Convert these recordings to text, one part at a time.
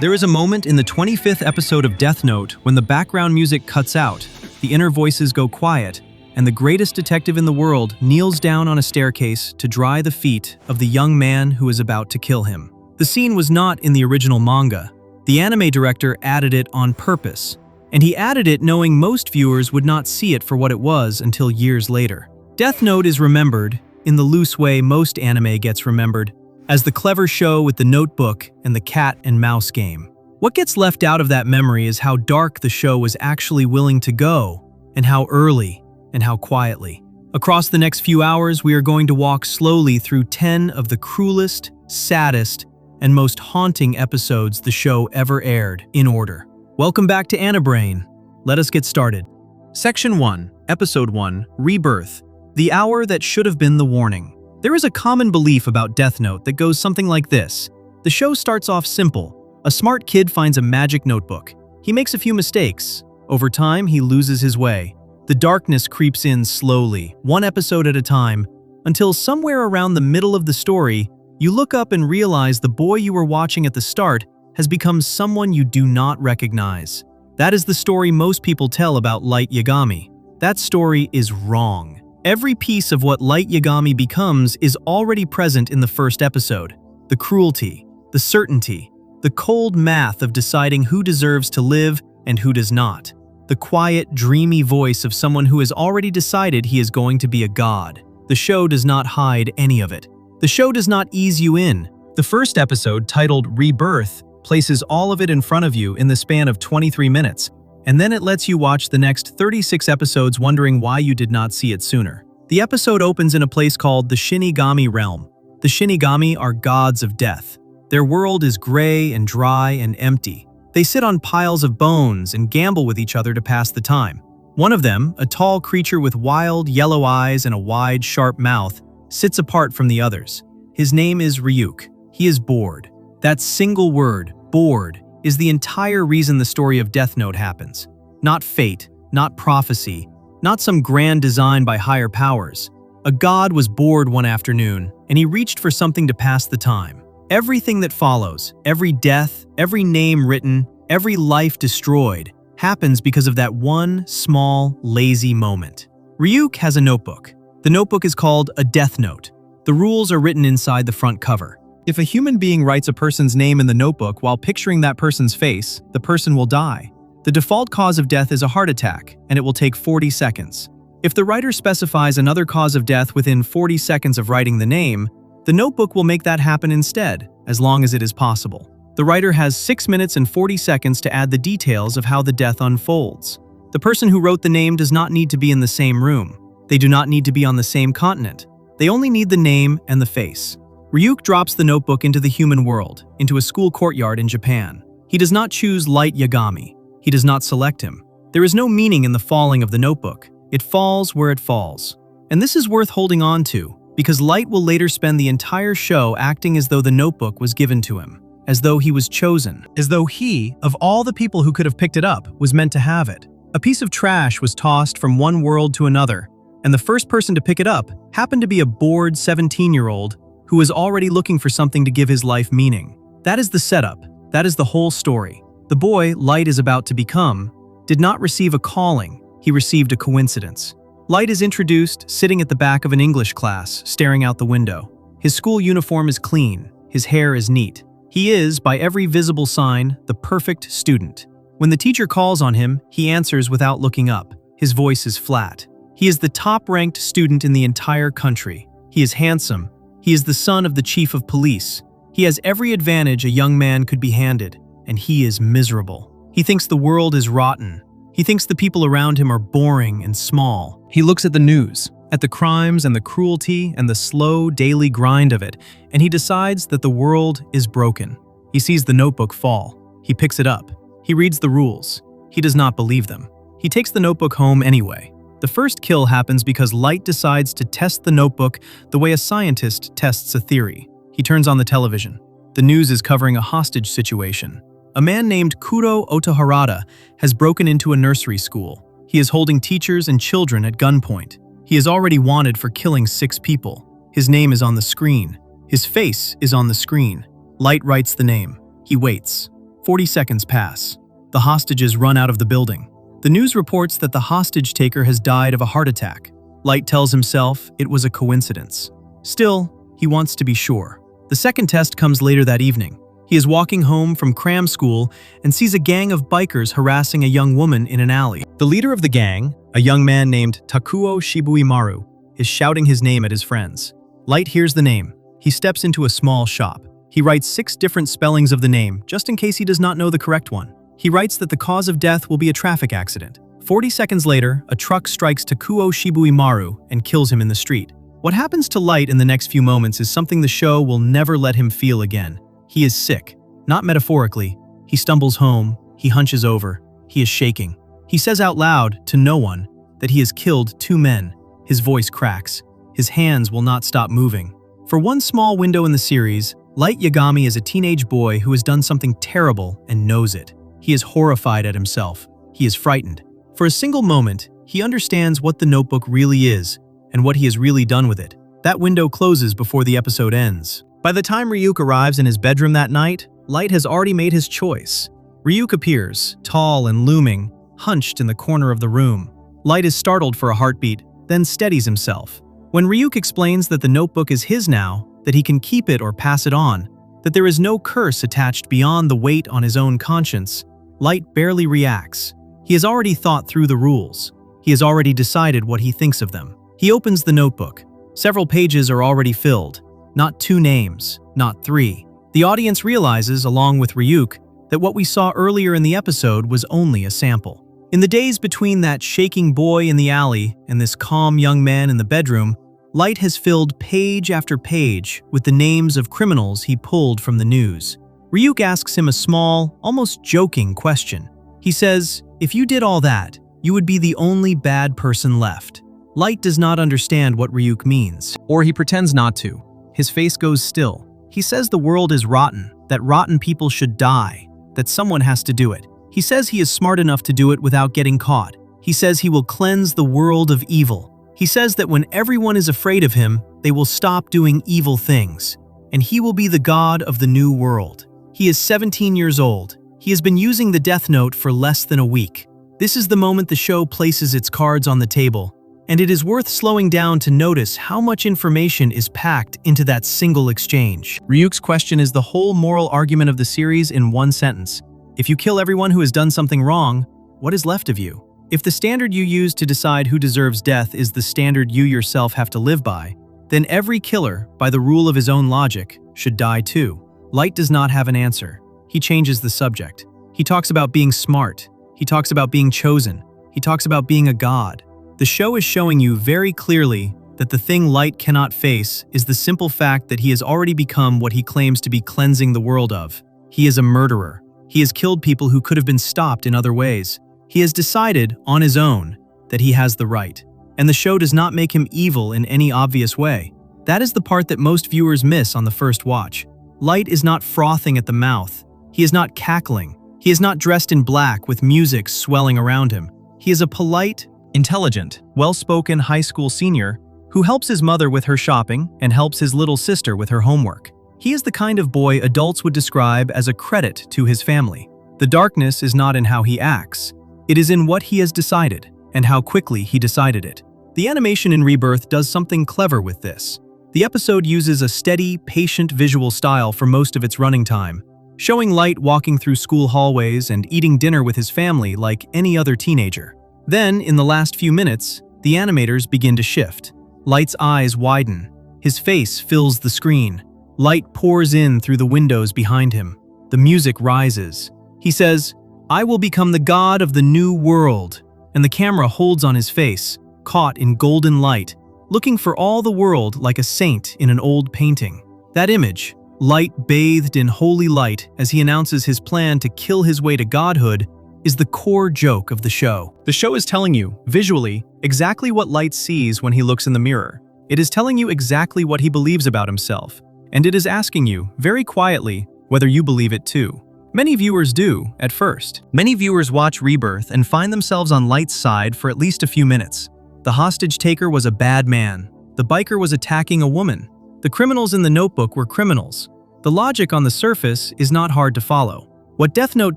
There is a moment in the 25th episode of Death Note when the background music cuts out, the inner voices go quiet, and the greatest detective in the world kneels down on a staircase to dry the feet of the young man who is about to kill him. The scene was not in the original manga. The anime director added it on purpose, and he added it knowing most viewers would not see it for what it was until years later. Death Note is remembered, in the loose way most anime gets remembered, as the clever show with the notebook and the cat and mouse game. What gets left out of that memory is how dark the show was actually willing to go, and how early, and how quietly. Across the next few hours, we are going to walk slowly through 10 of the cruelest, saddest, and most haunting episodes the show ever aired, in order. Welcome back to Anabrain. Let us get started. Section 1, Episode 1, Rebirth, the hour that should have been the warning. There is a common belief about Death Note that goes something like this. The show starts off simple. A smart kid finds a magic notebook. He makes a few mistakes. Over time, he loses his way. The darkness creeps in slowly, one episode at a time, until somewhere around the middle of the story, you look up and realize the boy you were watching at the start has become someone you do not recognize. That is the story most people tell about Light Yagami. That story is wrong. Every piece of what Light Yagami becomes is already present in the first episode. The cruelty, the certainty, the cold math of deciding who deserves to live and who does not. The quiet, dreamy voice of someone who has already decided he is going to be a god. The show does not hide any of it. The show does not ease you in. The first episode, titled Rebirth, places all of it in front of you in the span of 23 minutes, and then it lets you watch the next 36 episodes wondering why you did not see it sooner. The episode opens in a place called the Shinigami Realm. The Shinigami are gods of death. Their world is gray and dry and empty. They sit on piles of bones and gamble with each other to pass the time. One of them, a tall creature with wild, yellow eyes and a wide, sharp mouth, sits apart from the others. His name is Ryuk. He is bored. That single word, bored, is the entire reason the story of Death Note happens. Not fate, not prophecy, not some grand design by higher powers. A god was bored one afternoon, and he reached for something to pass the time. Everything that follows, every death, every name written, every life destroyed, happens because of that one small, lazy moment. Ryuk has a notebook. The notebook is called a Death Note. The rules are written inside the front cover. If a human being writes a person's name in the notebook while picturing that person's face, the person will die. The default cause of death is a heart attack, and it will take 40 seconds. If the writer specifies another cause of death within 40 seconds of writing the name, the notebook will make that happen instead, as long as it is possible. The writer has 6 minutes and 40 seconds to add the details of how the death unfolds. The person who wrote the name does not need to be in the same room. They do not need to be on the same continent. They only need the name and the face. Ryuk drops the notebook into the human world, into a school courtyard in Japan. He does not choose Light Yagami. He does not select him. There is no meaning in the falling of the notebook. It falls where it falls. And this is worth holding on to, because Light will later spend the entire show acting as though the notebook was given to him, as though he was chosen, as though he, of all the people who could have picked it up, was meant to have it. A piece of trash was tossed from one world to another, and the first person to pick it up happened to be a bored 17-year-old who was already looking for something to give his life meaning. That is the setup. That is the whole story. The boy Light is about to become did not receive a calling. He received a coincidence. Light is introduced sitting at the back of an English class, staring out the window. His school uniform is clean. His hair is neat. He is, by every visible sign, the perfect student. When the teacher calls on him, he answers without looking up. His voice is flat. He is the top-ranked student in the entire country. He is handsome. He is the son of the chief of police. He has every advantage a young man could be handed, and he is miserable. He thinks the world is rotten. He thinks the people around him are boring and small. He looks at the news, at the crimes and the cruelty and the slow daily grind of it, and he decides that the world is broken. He sees the notebook fall. He picks it up. He reads the rules. He does not believe them. He takes the notebook home anyway. The first kill happens because Light decides to test the notebook the way a scientist tests a theory. He turns on the television. The news is covering a hostage situation. A man named Kuro Otoharada has broken into a nursery school. He is holding teachers and children at gunpoint. He is already wanted for killing 6 people. His name is on the screen. His face is on the screen. Light writes the name. He waits. 40 seconds pass. The hostages run out of the building. The news reports that the hostage taker has died of a heart attack. Light tells himself it was a coincidence. Still, he wants to be sure. The second test comes later that evening. He is walking home from cram school and sees a gang of bikers harassing a young woman in an alley. The leader of the gang, a young man named Takuo Shibuimaru, is shouting his name at his friends. Light hears the name. He steps into a small shop. He writes 6 different spellings of the name, just in case he does not know the correct one. He writes that the cause of death will be a traffic accident. 40 seconds later, a truck strikes Takuo Shibuimaru and kills him in the street. What happens to Light in the next few moments is something the show will never let him feel again. He is sick, not metaphorically. He stumbles home, he hunches over, he is shaking. He says out loud, to no one, that he has killed 2 men. His voice cracks. His hands will not stop moving. For one small window in the series, Light Yagami is a teenage boy who has done something terrible and knows it. He is horrified at himself. He is frightened. For a single moment, he understands what the notebook really is and what he has really done with it. That window closes before the episode ends. By the time Ryuk arrives in his bedroom that night, Light has already made his choice. Ryuk appears, tall and looming, hunched in the corner of the room. Light is startled for a heartbeat, then steadies himself. When Ryuk explains that the notebook is his now, that he can keep it or pass it on, that there is no curse attached beyond the weight on his own conscience, Light barely reacts. He has already thought through the rules. He has already decided what he thinks of them. He opens the notebook. Several pages are already filled. Not 2 names, not 3. The audience realizes, along with Ryuk, that what we saw earlier in the episode was only a sample. In the days between that shaking boy in the alley and this calm young man in the bedroom, Light has filled page after page with the names of criminals he pulled from the news. Ryuk asks him a small, almost joking question. He says, "If you did all that, you would be the only bad person left." Light does not understand what Ryuk means, or he pretends not to. His face goes still. He says the world is rotten, that rotten people should die, that someone has to do it. He says he is smart enough to do it without getting caught. He says he will cleanse the world of evil. He says that when everyone is afraid of him, they will stop doing evil things, and he will be the god of the new world. He is 17 years old. He has been using the Death Note for less than a week. This is the moment the show places its cards on the table, and it is worth slowing down to notice how much information is packed into that single exchange. Ryuk's question is the whole moral argument of the series in one sentence. If you kill everyone who has done something wrong, what is left of you? If the standard you use to decide who deserves death is the standard you yourself have to live by, then every killer, by the rule of his own logic, should die too. Light does not have an answer. He changes the subject. He talks about being smart. He talks about being chosen. He talks about being a god. The show is showing you very clearly that the thing Light cannot face is the simple fact that he has already become what he claims to be cleansing the world of. He is a murderer. He has killed people who could have been stopped in other ways. He has decided, on his own, that he has the right. And the show does not make him evil in any obvious way. That is the part that most viewers miss on the first watch. Light is not frothing at the mouth. He is not cackling. He is not dressed in black with music swelling around him. He is a polite, intelligent, well-spoken high school senior who helps his mother with her shopping and helps his little sister with her homework. He is the kind of boy adults would describe as a credit to his family. The darkness is not in how he acts. It is in what he has decided and how quickly he decided it. The animation in Rebirth does something clever with this. The episode uses a steady, patient visual style for most of its running time, showing Light walking through school hallways and eating dinner with his family like any other teenager. Then, in the last few minutes, the animators begin to shift. Light's eyes widen. His face fills the screen. Light pours in through the windows behind him. The music rises. He says, "I will become the god of the new world," and the camera holds on his face, caught in golden light, looking for all the world like a saint in an old painting. That image, Light bathed in holy light as he announces his plan to kill his way to godhood, is the core joke of the show. The show is telling you, visually, exactly what Light sees when he looks in the mirror. It is telling you exactly what he believes about himself, and it is asking you, very quietly, whether you believe it too. Many viewers do, at first. Many viewers watch Rebirth and find themselves on Light's side for at least a few minutes. The hostage taker was a bad man. The biker was attacking a woman. The criminals in the notebook were criminals. The logic on the surface is not hard to follow. What Death Note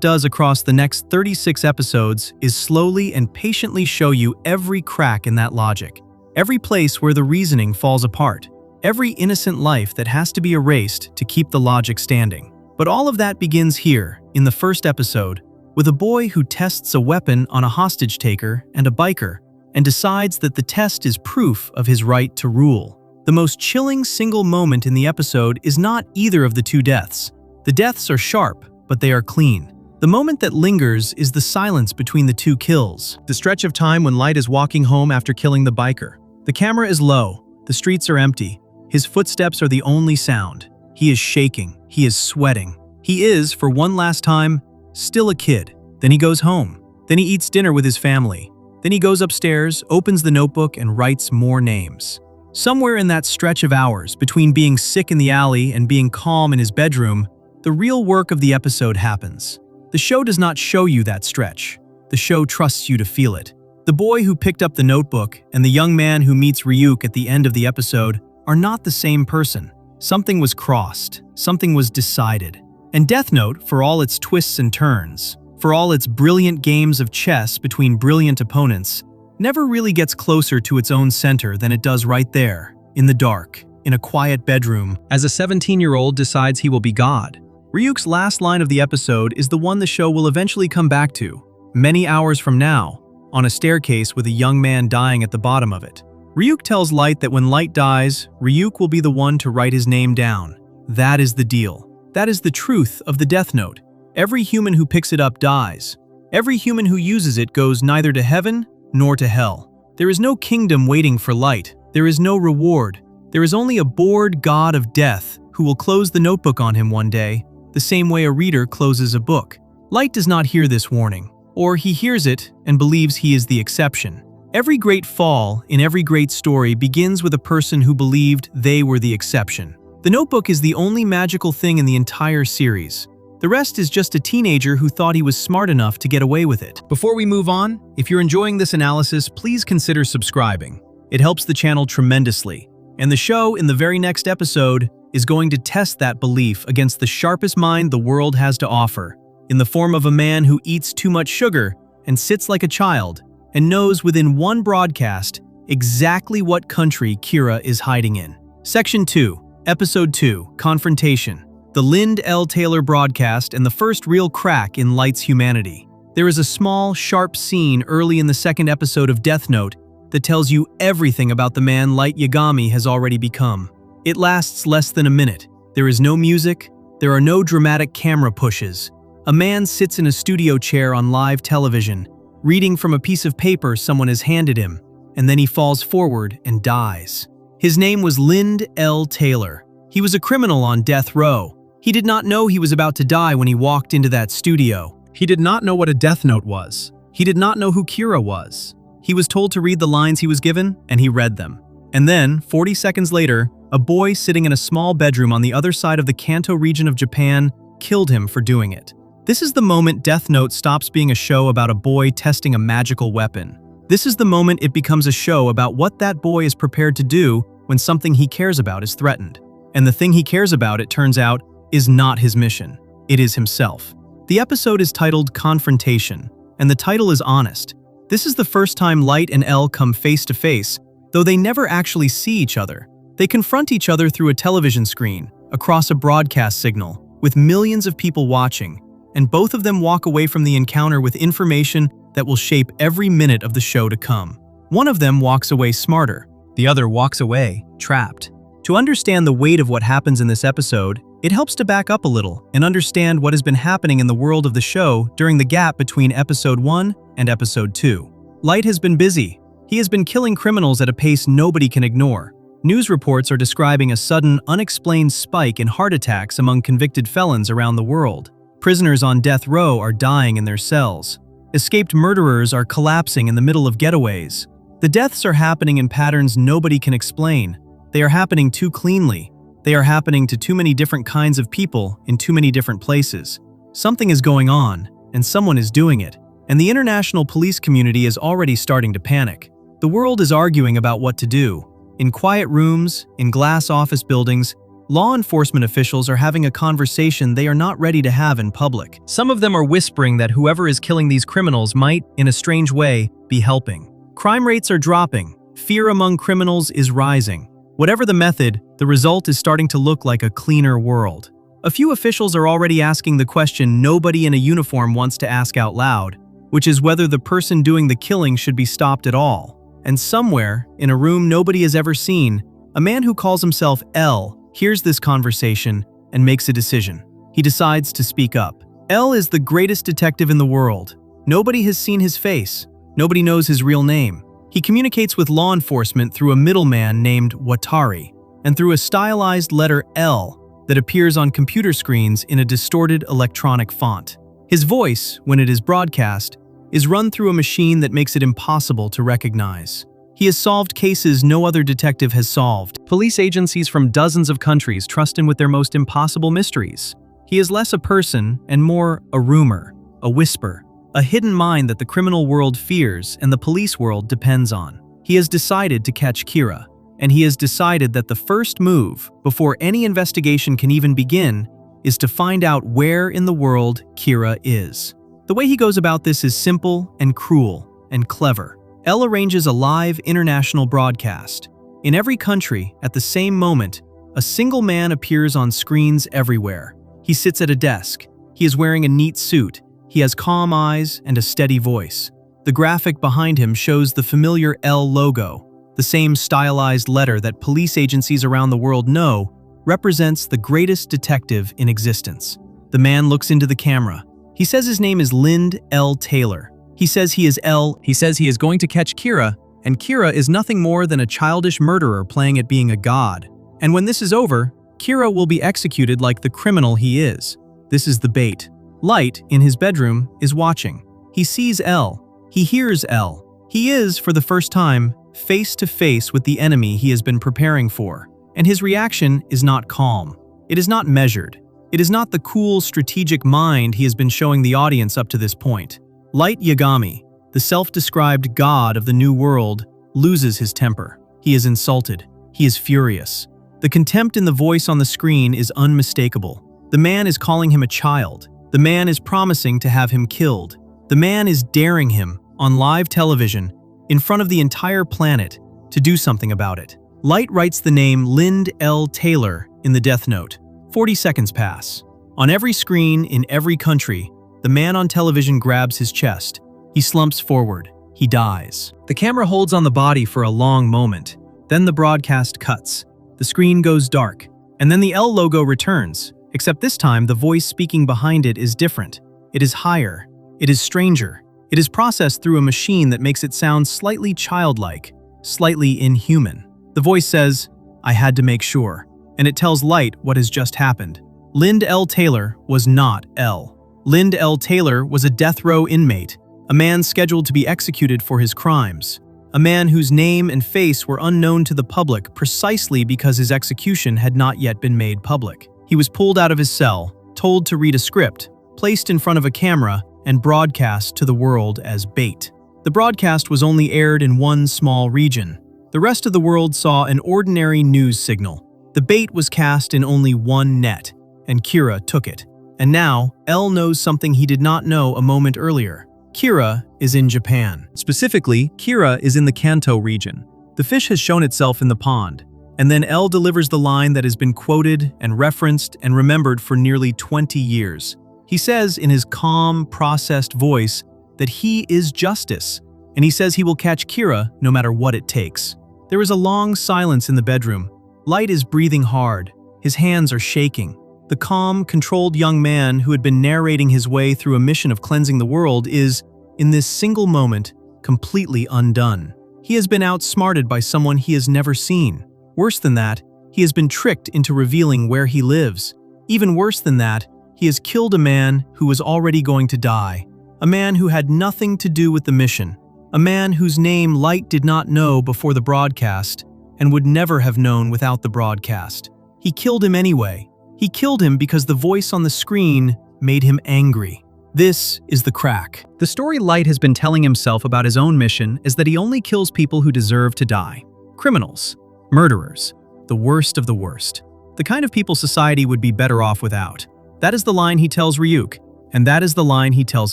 does across the next 36 episodes is slowly and patiently show you every crack in that logic, every place where the reasoning falls apart, every innocent life that has to be erased to keep the logic standing. But all of that begins here, in the first episode, with a boy who tests a weapon on a hostage taker and a biker, and decides that the test is proof of his right to rule. The most chilling single moment in the episode is not either of the two deaths. The deaths are sharp, but they are clean. The moment that lingers is the silence between the two kills. The stretch of time when Light is walking home after killing the biker. The camera is low, the streets are empty, his footsteps are the only sound. He is shaking, he is sweating. He is, for one last time, still a kid. Then he goes home. Then he eats dinner with his family. Then he goes upstairs, opens the notebook, and writes more names. Somewhere in that stretch of hours, between being sick in the alley and being calm in his bedroom, the real work of the episode happens. The show does not show you that stretch. The show trusts you to feel it. The boy who picked up the notebook and the young man who meets Ryuk at the end of the episode are not the same person. Something was crossed. Something was decided. And Death Note, for all its twists and turns, for all its brilliant games of chess between brilliant opponents, never really gets closer to its own center than it does right there, in the dark, in a quiet bedroom, as a 17-year-old decides he will be God. Ryuk's last line of the episode is the one the show will eventually come back to, many hours from now, on a staircase with a young man dying at the bottom of it. Ryuk tells Light that when Light dies, Ryuk will be the one to write his name down. That is the deal. That is the truth of the Death Note. Every human who picks it up dies. Every human who uses it goes neither to heaven nor to hell. There is no kingdom waiting for Light. There is no reward. There is only a bored god of death who will close the notebook on him one day, the same way a reader closes a book. Light does not hear this warning, or he hears it and believes he is the exception. Every great fall in every great story begins with a person who believed they were the exception. The notebook is the only magical thing in the entire series. The rest is just a teenager who thought he was smart enough to get away with it. Before we move on, if you're enjoying this analysis, please consider subscribing. It helps the channel tremendously. And the show, in the very next episode, is going to test that belief against the sharpest mind the world has to offer, in the form of a man who eats too much sugar and sits like a child, and knows within one broadcast exactly what country Kira is hiding in. Section 2, Episode 2, Confrontation. The Lind L. Taylor broadcast and the first real crack in Light's humanity. There is a small, sharp scene early in the second episode of Death Note that tells you everything about the man Light Yagami has already become. It lasts less than a minute. There is no music. There are no dramatic camera pushes. A man sits in a studio chair on live television, reading from a piece of paper someone has handed him, and then he falls forward and dies. His name was Lind L. Taylor. He was a criminal on death row. He did not know he was about to die when he walked into that studio. He did not know what a Death Note was. He did not know who Kira was. He was told to read the lines he was given, and he read them. And then, 40 seconds later, a boy sitting in a small bedroom on the other side of the Kanto region of Japan killed him for doing it. This is the moment Death Note stops being a show about a boy testing a magical weapon. This is the moment it becomes a show about what that boy is prepared to do when something he cares about is threatened. And the thing he cares about, it turns out, is not his mission. It is himself. The episode is titled Confrontation, and the title is honest. This is the first time Light and L come face to face, though they never actually see each other. They confront each other through a television screen, across a broadcast signal, with millions of people watching, and both of them walk away from the encounter with information that will shape every minute of the show to come. One of them walks away smarter. The other walks away trapped. To understand the weight of what happens in this episode, it helps to back up a little and understand what has been happening in the world of the show during the gap between Episode 1 and Episode 2. Light has been busy. He has been killing criminals at a pace nobody can ignore. News reports are describing a sudden, unexplained spike in heart attacks among convicted felons around the world. Prisoners on death row are dying in their cells. Escaped murderers are collapsing in the middle of getaways. The deaths are happening in patterns nobody can explain. They are happening too cleanly. They are happening to too many different kinds of people in too many different places. Something is going on, and someone is doing it. And the international police community is already starting to panic. The world is arguing about what to do. In quiet rooms, in glass office buildings, Law enforcement officials are having a conversation they are not ready to have in public. Some of them are whispering that whoever is killing these criminals might, in a strange way, be helping. Crime rates are dropping. Fear among criminals is rising. Whatever the method, the result is starting to look like a cleaner world. A few officials are already asking the question nobody in a uniform wants to ask out loud, which is whether the person doing the killing should be stopped at all. And somewhere, in a room nobody has ever seen, a man who calls himself L hears this conversation and makes a decision. He decides to speak up. L is the greatest detective in the world. Nobody has seen his face. Nobody knows his real name. He communicates with law enforcement through a middleman named Watari, and through a stylized letter L that appears on computer screens in a distorted electronic font. His voice, when it is broadcast, is run through a machine that makes it impossible to recognize. He has solved cases no other detective has solved. Police agencies from dozens of countries trust him with their most impossible mysteries. He is less a person and more a rumor, a whisper, a hidden mind that the criminal world fears and the police world depends on. He has decided to catch Kira, and he has decided that the first move, before any investigation can even begin, is to find out where in the world Kira is. The way he goes about this is simple and cruel and clever. L arranges a live international broadcast. In every country, at the same moment, a single man appears on screens everywhere. He sits at a desk. He is wearing a neat suit. He has calm eyes and a steady voice. The graphic behind him shows the familiar L logo, the same stylized letter that police agencies around the world know represents the greatest detective in existence. The man looks into the camera. He says his name is Lind L. Taylor. He says he is L. He says he is going to catch Kira, and Kira is nothing more than a childish murderer playing at being a god. And when this is over, Kira will be executed like the criminal he is. This is the bait. Light, in his bedroom, is watching. He sees L. He hears L. He is, for the first time, face to face with the enemy he has been preparing for. And his reaction is not calm. It is not measured. It is not the cool, strategic mind he has been showing the audience up to this point. Light Yagami, the self-described god of the new world, loses his temper. He is insulted. He is furious. The contempt in the voice on the screen is unmistakable. The man is calling him a child. The man is promising to have him killed. The man is daring him, on live television, in front of the entire planet, to do something about it. Light writes the name Lind L. Taylor in the death note. 40 seconds pass. On every screen, in every country, the man on television grabs his chest. He slumps forward. He dies. The camera holds on the body for a long moment. Then the broadcast cuts. The screen goes dark. And then the L logo returns, except this time the voice speaking behind it is different. It is higher. It is stranger. It is processed through a machine that makes it sound slightly childlike, slightly inhuman. The voice says, "I had to make sure." And it tells Light what has just happened. Lind L. Taylor was not L. Lind L. Taylor was a death row inmate, a man scheduled to be executed for his crimes, a man whose name and face were unknown to the public precisely because his execution had not yet been made public. He was pulled out of his cell, told to read a script, placed in front of a camera, and broadcast to the world as bait. The broadcast was only aired in one small region. The rest of the world saw an ordinary news signal. The bait was cast in only one net, and Kira took it. And now, L knows something he did not know a moment earlier. Kira is in Japan. Specifically, Kira is in the Kanto region. The fish has shown itself in the pond, and then L delivers the line that has been quoted and referenced and remembered for nearly 20 years. He says in his calm, processed voice that he is justice, and he says he will catch Kira no matter what it takes. There is a long silence in the bedroom. Light is breathing hard. His hands are shaking. The calm, controlled young man who had been narrating his way through a mission of cleansing the world is, in this single moment, completely undone. He has been outsmarted by someone he has never seen. Worse than that, he has been tricked into revealing where he lives. Even worse than that, he has killed a man who was already going to die. A man who had nothing to do with the mission. A man whose name Light did not know before the broadcast and would never have known without the broadcast. He killed him anyway. He killed him because the voice on the screen made him angry. This is the crack. The story Light has been telling himself about his own mission is that he only kills people who deserve to die. Criminals. Murderers. The worst of the worst. the kind of people society would be better off without. That is the line he tells Ryuk, and that is the line he tells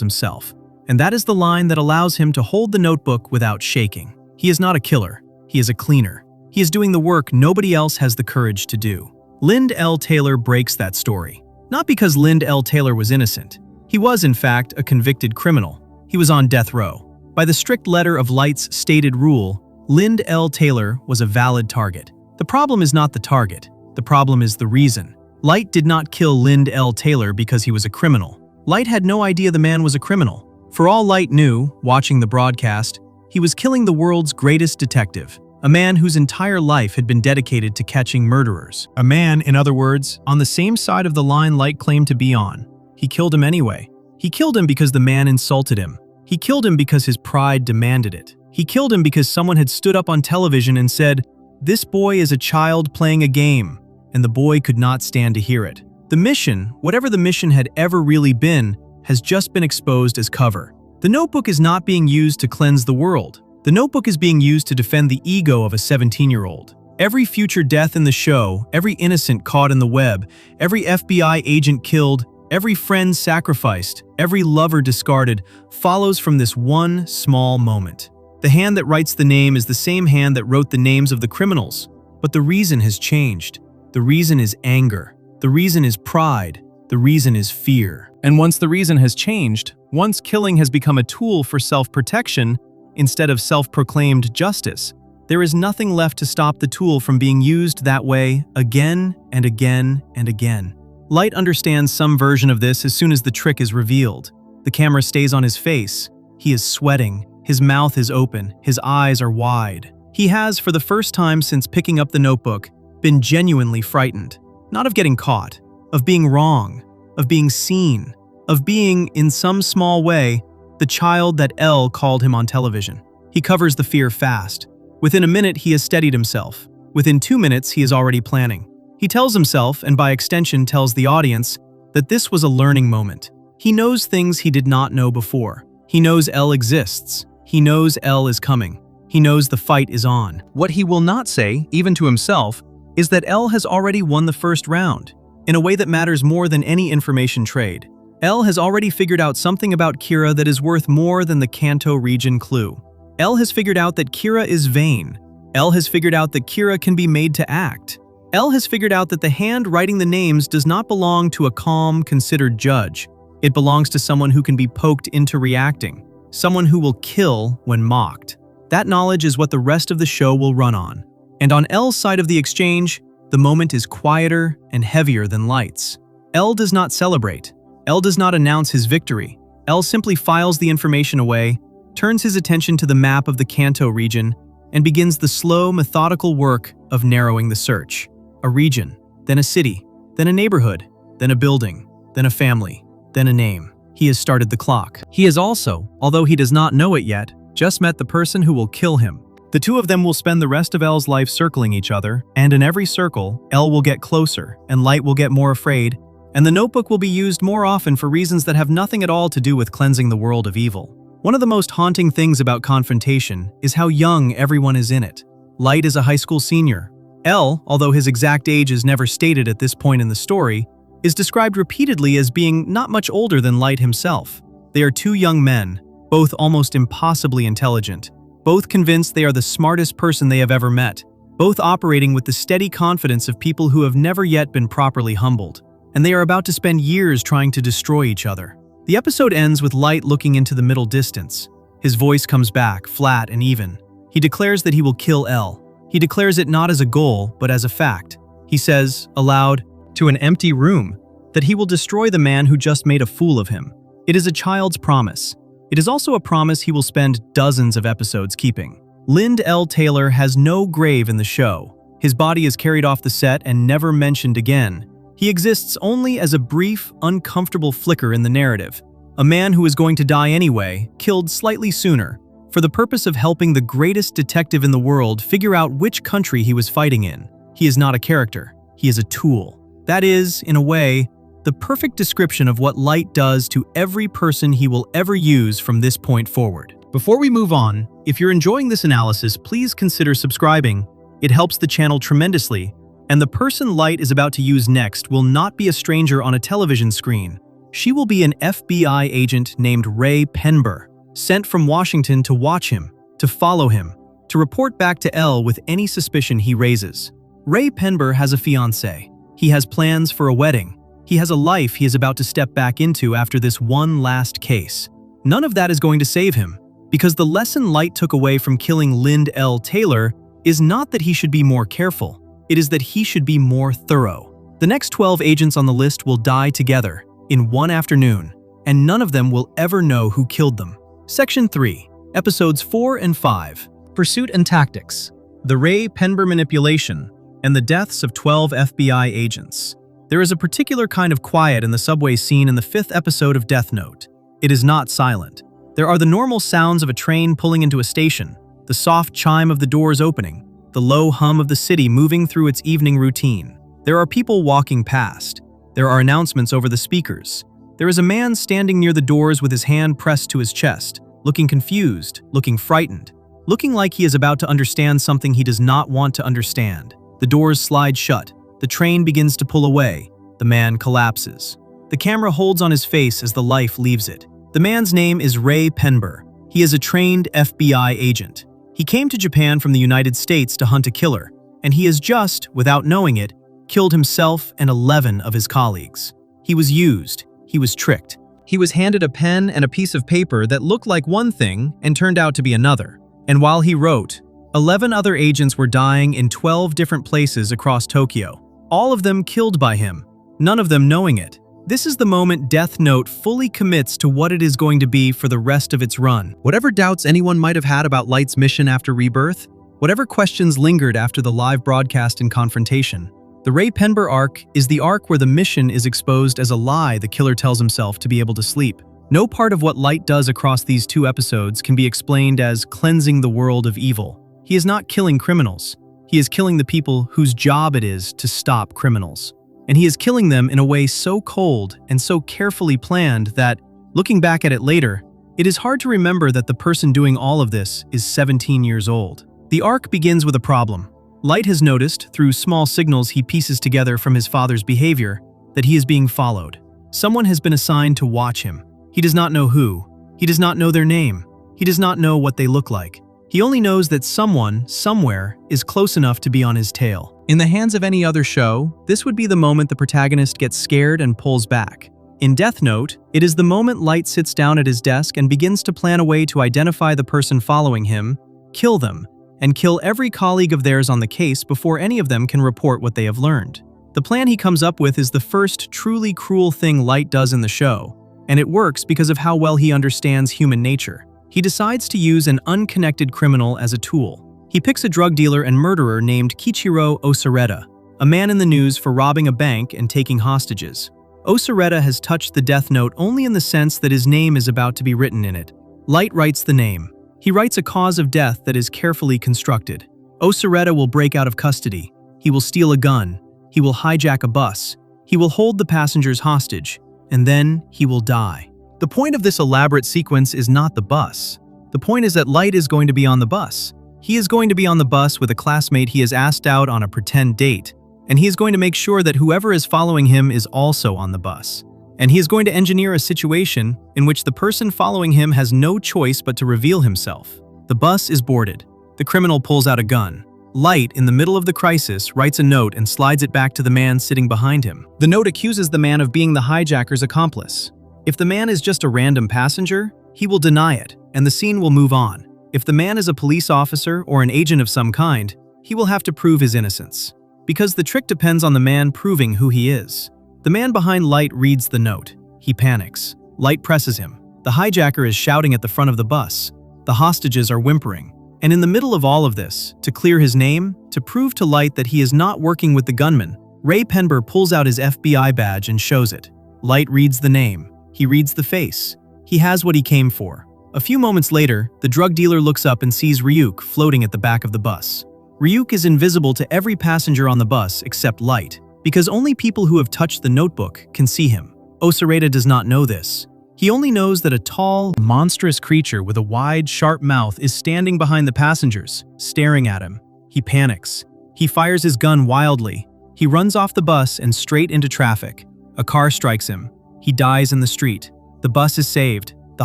himself. And that is the line that allows him to hold the notebook without shaking. He is not a killer, he is a cleaner. He is doing the work nobody else has the courage to do. Lind L. Taylor breaks that story. Not because Lind L. Taylor was innocent. He was, in fact, a convicted criminal. He was on death row. By the strict letter of Light's stated rule, Lind L. Taylor was a valid target. The problem is not the target. The problem is the reason. Light did not kill Lind L. Taylor because he was a criminal. Light had no idea the man was a criminal. For all Light knew, watching the broadcast, he was killing the world's greatest detective, a man whose entire life had been dedicated to catching murderers. A man, in other words, on the same side of the line Light claimed to be on. He killed him anyway. He killed him because the man insulted him. He killed him because his pride demanded it. He killed him because someone had stood up on television and said, "This boy is a child playing a game," and the boy could not stand to hear it. The mission, whatever the mission had ever really been, has just been exposed as cover. The notebook is not being used to cleanse the world. The notebook is being used to defend the ego of a 17-year-old. Every future death in the show, every innocent caught in the web, every FBI agent killed, every friend sacrificed, every lover discarded, follows from this one small moment. The hand that writes the name is the same hand that wrote the names of the criminals, but the reason has changed. The reason is anger. The reason is pride. The reason is fear. And once the reason has changed, once killing has become a tool for self-protection instead of self-proclaimed justice, there is nothing left to stop the tool from being used that way again and again and again. Light understands some version of this as soon as the trick is revealed. The camera stays on his face. He is sweating. His mouth is open. His eyes are wide. He has, for the first time since picking up the notebook, been genuinely frightened. Not of getting caught, of being wrong, of being seen, of being, in some small way, the child that L called him on television. He covers the fear fast. Within a minute, he has steadied himself. Within 2 minutes, he is already planning. He tells himself, and by extension tells the audience, that this was a learning moment. He knows things he did not know before. He knows L exists. He knows L is coming. He knows the fight is on. What he will not say, even to himself, is that L has already won the first round, in a way that matters more than any information trade. L has already figured out something about Kira that is worth more than the Kanto region clue. L has figured out that Kira is vain. L has figured out that Kira can be made to act. L has figured out that the hand writing the names does not belong to a calm, considered judge. It belongs to someone who can be poked into reacting, someone who will kill when mocked. That knowledge is what the rest of the show will run on. And on L's side of the exchange, the moment is quieter and heavier than Light's. L does not celebrate. L does not announce his victory. L simply files the information away, turns his attention to the map of the Kanto region, and begins the slow, methodical work of narrowing the search. A region, then a city, then a neighborhood, then a building, then a family, then a name. He has started the clock. He has also, although he does not know it yet, just met the person who will kill him. The two of them will spend the rest of L's life circling each other, and in every circle, L will get closer, and Light will get more afraid, and the notebook will be used more often for reasons that have nothing at all to do with cleansing the world of evil. One of the most haunting things about confrontation is how young everyone is in it. Light is a high school senior. L, although his exact age is never stated at this point in the story, is described repeatedly as being not much older than Light himself. They are two young men, both almost impossibly intelligent, both convinced they are the smartest person they have ever met, both operating with the steady confidence of people who have never yet been properly humbled, and they are about to spend years trying to destroy each other. The episode ends with Light looking into the middle distance. His voice comes back, flat and even. He declares that he will kill L. He declares it not as a goal, but as a fact. He says, aloud, to an empty room, that he will destroy the man who just made a fool of him. It is a child's promise. It is also a promise he will spend dozens of episodes keeping. Lind L. Taylor has no grave in the show. His body is carried off the set and never mentioned again. He exists only as a brief, uncomfortable flicker in the narrative. A man who is going to die anyway, killed slightly sooner, for the purpose of helping the greatest detective in the world figure out which country he was fighting in. He is not a character. He is a tool. That is, in a way, the perfect description of what Light does to every person he will ever use from this point forward. Before we move on, if you're enjoying this analysis, please consider subscribing. It helps the channel tremendously, And the person Light is about to use next will not be a stranger on a television screen. She will be an FBI agent named Ray Penber, sent from Washington to watch him, to follow him, to report back to L with any suspicion he raises. Ray Penber has a fiancée. He has plans for a wedding. He has a life he is about to step back into after this one last case. None of that is going to save him, because the lesson Light took away from killing Lind L. Taylor is not that he should be more careful. It is that he should be more thorough. The next 12 agents on the list will die together in one afternoon, and none of them will ever know who killed them. Section 3, Episodes 4 and 5, Pursuit and Tactics, The Ray Penber Manipulation, and the Deaths of 12 FBI Agents. There is a particular kind of quiet in the subway scene in the 5th episode of Death Note. It is not silent. There are the normal sounds of a train pulling into a station, the soft chime of the doors opening, the low hum of the city moving through its evening routine. There are people walking past. There are announcements over the speakers. There is a man standing near the doors with his hand pressed to his chest, looking confused, looking frightened, looking like he is about to understand something he does not want to understand. The doors slide shut. The train begins to pull away. The man collapses. The camera holds on his face as the life leaves it. The man's name is Ray Penber. He is a trained FBI agent. He came to Japan from the United States to hunt a killer, and he has just, without knowing it, killed himself and 11 of his colleagues. He was used. He was tricked. He was handed a pen and a piece of paper that looked like one thing and turned out to be another. And while he wrote, 11 other agents were dying in 12 different places across Tokyo, all of them killed by him, none of them knowing it. This is the moment Death Note fully commits to what it is going to be for the rest of its run. Whatever doubts anyone might have had about Light's mission after Rebirth, whatever questions lingered after the live broadcast and confrontation, the Ray Penber arc is the arc where the mission is exposed as a lie the killer tells himself to be able to sleep. No part of what Light does across these 2 episodes can be explained as cleansing the world of evil. He is not killing criminals. He is killing the people whose job it is to stop criminals. And he is killing them in a way so cold and so carefully planned that, looking back at it later, it is hard to remember that the person doing all of this is 17 years old. The arc begins with a problem. Light has noticed, through small signals he pieces together from his father's behavior, that he is being followed. Someone has been assigned to watch him. He does not know who. He does not know their name. He does not know what they look like. He only knows that someone, somewhere, is close enough to be on his tail. In the hands of any other show, this would be the moment the protagonist gets scared and pulls back. In Death Note, it is the moment Light sits down at his desk and begins to plan a way to identify the person following him, kill them, and kill every colleague of theirs on the case before any of them can report what they have learned. The plan he comes up with is the first truly cruel thing Light does in the show, and it works because of how well he understands human nature. He decides to use an unconnected criminal as a tool. He picks a drug dealer and murderer named Kichiro Osureta, a man in the news for robbing a bank and taking hostages. Osureta has touched the Death Note only in the sense that his name is about to be written in it. Light writes the name. He writes a cause of death that is carefully constructed. Osureta will break out of custody. He will steal a gun. He will hijack a bus. He will hold the passengers hostage. And then he will die. The point of this elaborate sequence is not the bus. The point is that Light is going to be on the bus. He is going to be on the bus with a classmate he has asked out on a pretend date, and he is going to make sure that whoever is following him is also on the bus. And he is going to engineer a situation in which the person following him has no choice but to reveal himself. The bus is boarded. The criminal pulls out a gun. Light, in the middle of the crisis, writes a note and slides it back to the man sitting behind him. The note accuses the man of being the hijacker's accomplice. If the man is just a random passenger, he will deny it, and the scene will move on. If the man is a police officer or an agent of some kind, he will have to prove his innocence. Because the trick depends on the man proving who he is. The man behind Light reads the note. He panics. Light presses him. The hijacker is shouting at the front of the bus. The hostages are whimpering. And in the middle of all of this, to clear his name, to prove to Light that he is not working with the gunman, Ray Penber pulls out his FBI badge and shows it. Light reads the name. He reads the face. He has what he came for. A few moments later, the drug dealer looks up and sees Ryuk floating at the back of the bus. Ryuk is invisible to every passenger on the bus except Light, because only people who have touched the notebook can see him. Osureta does not know this. He only knows that a tall, monstrous creature with a wide, sharp mouth is standing behind the passengers, staring at him. He panics. He fires his gun wildly, He runs off the bus and straight into traffic. A car strikes him. He dies in the street. The bus is saved. The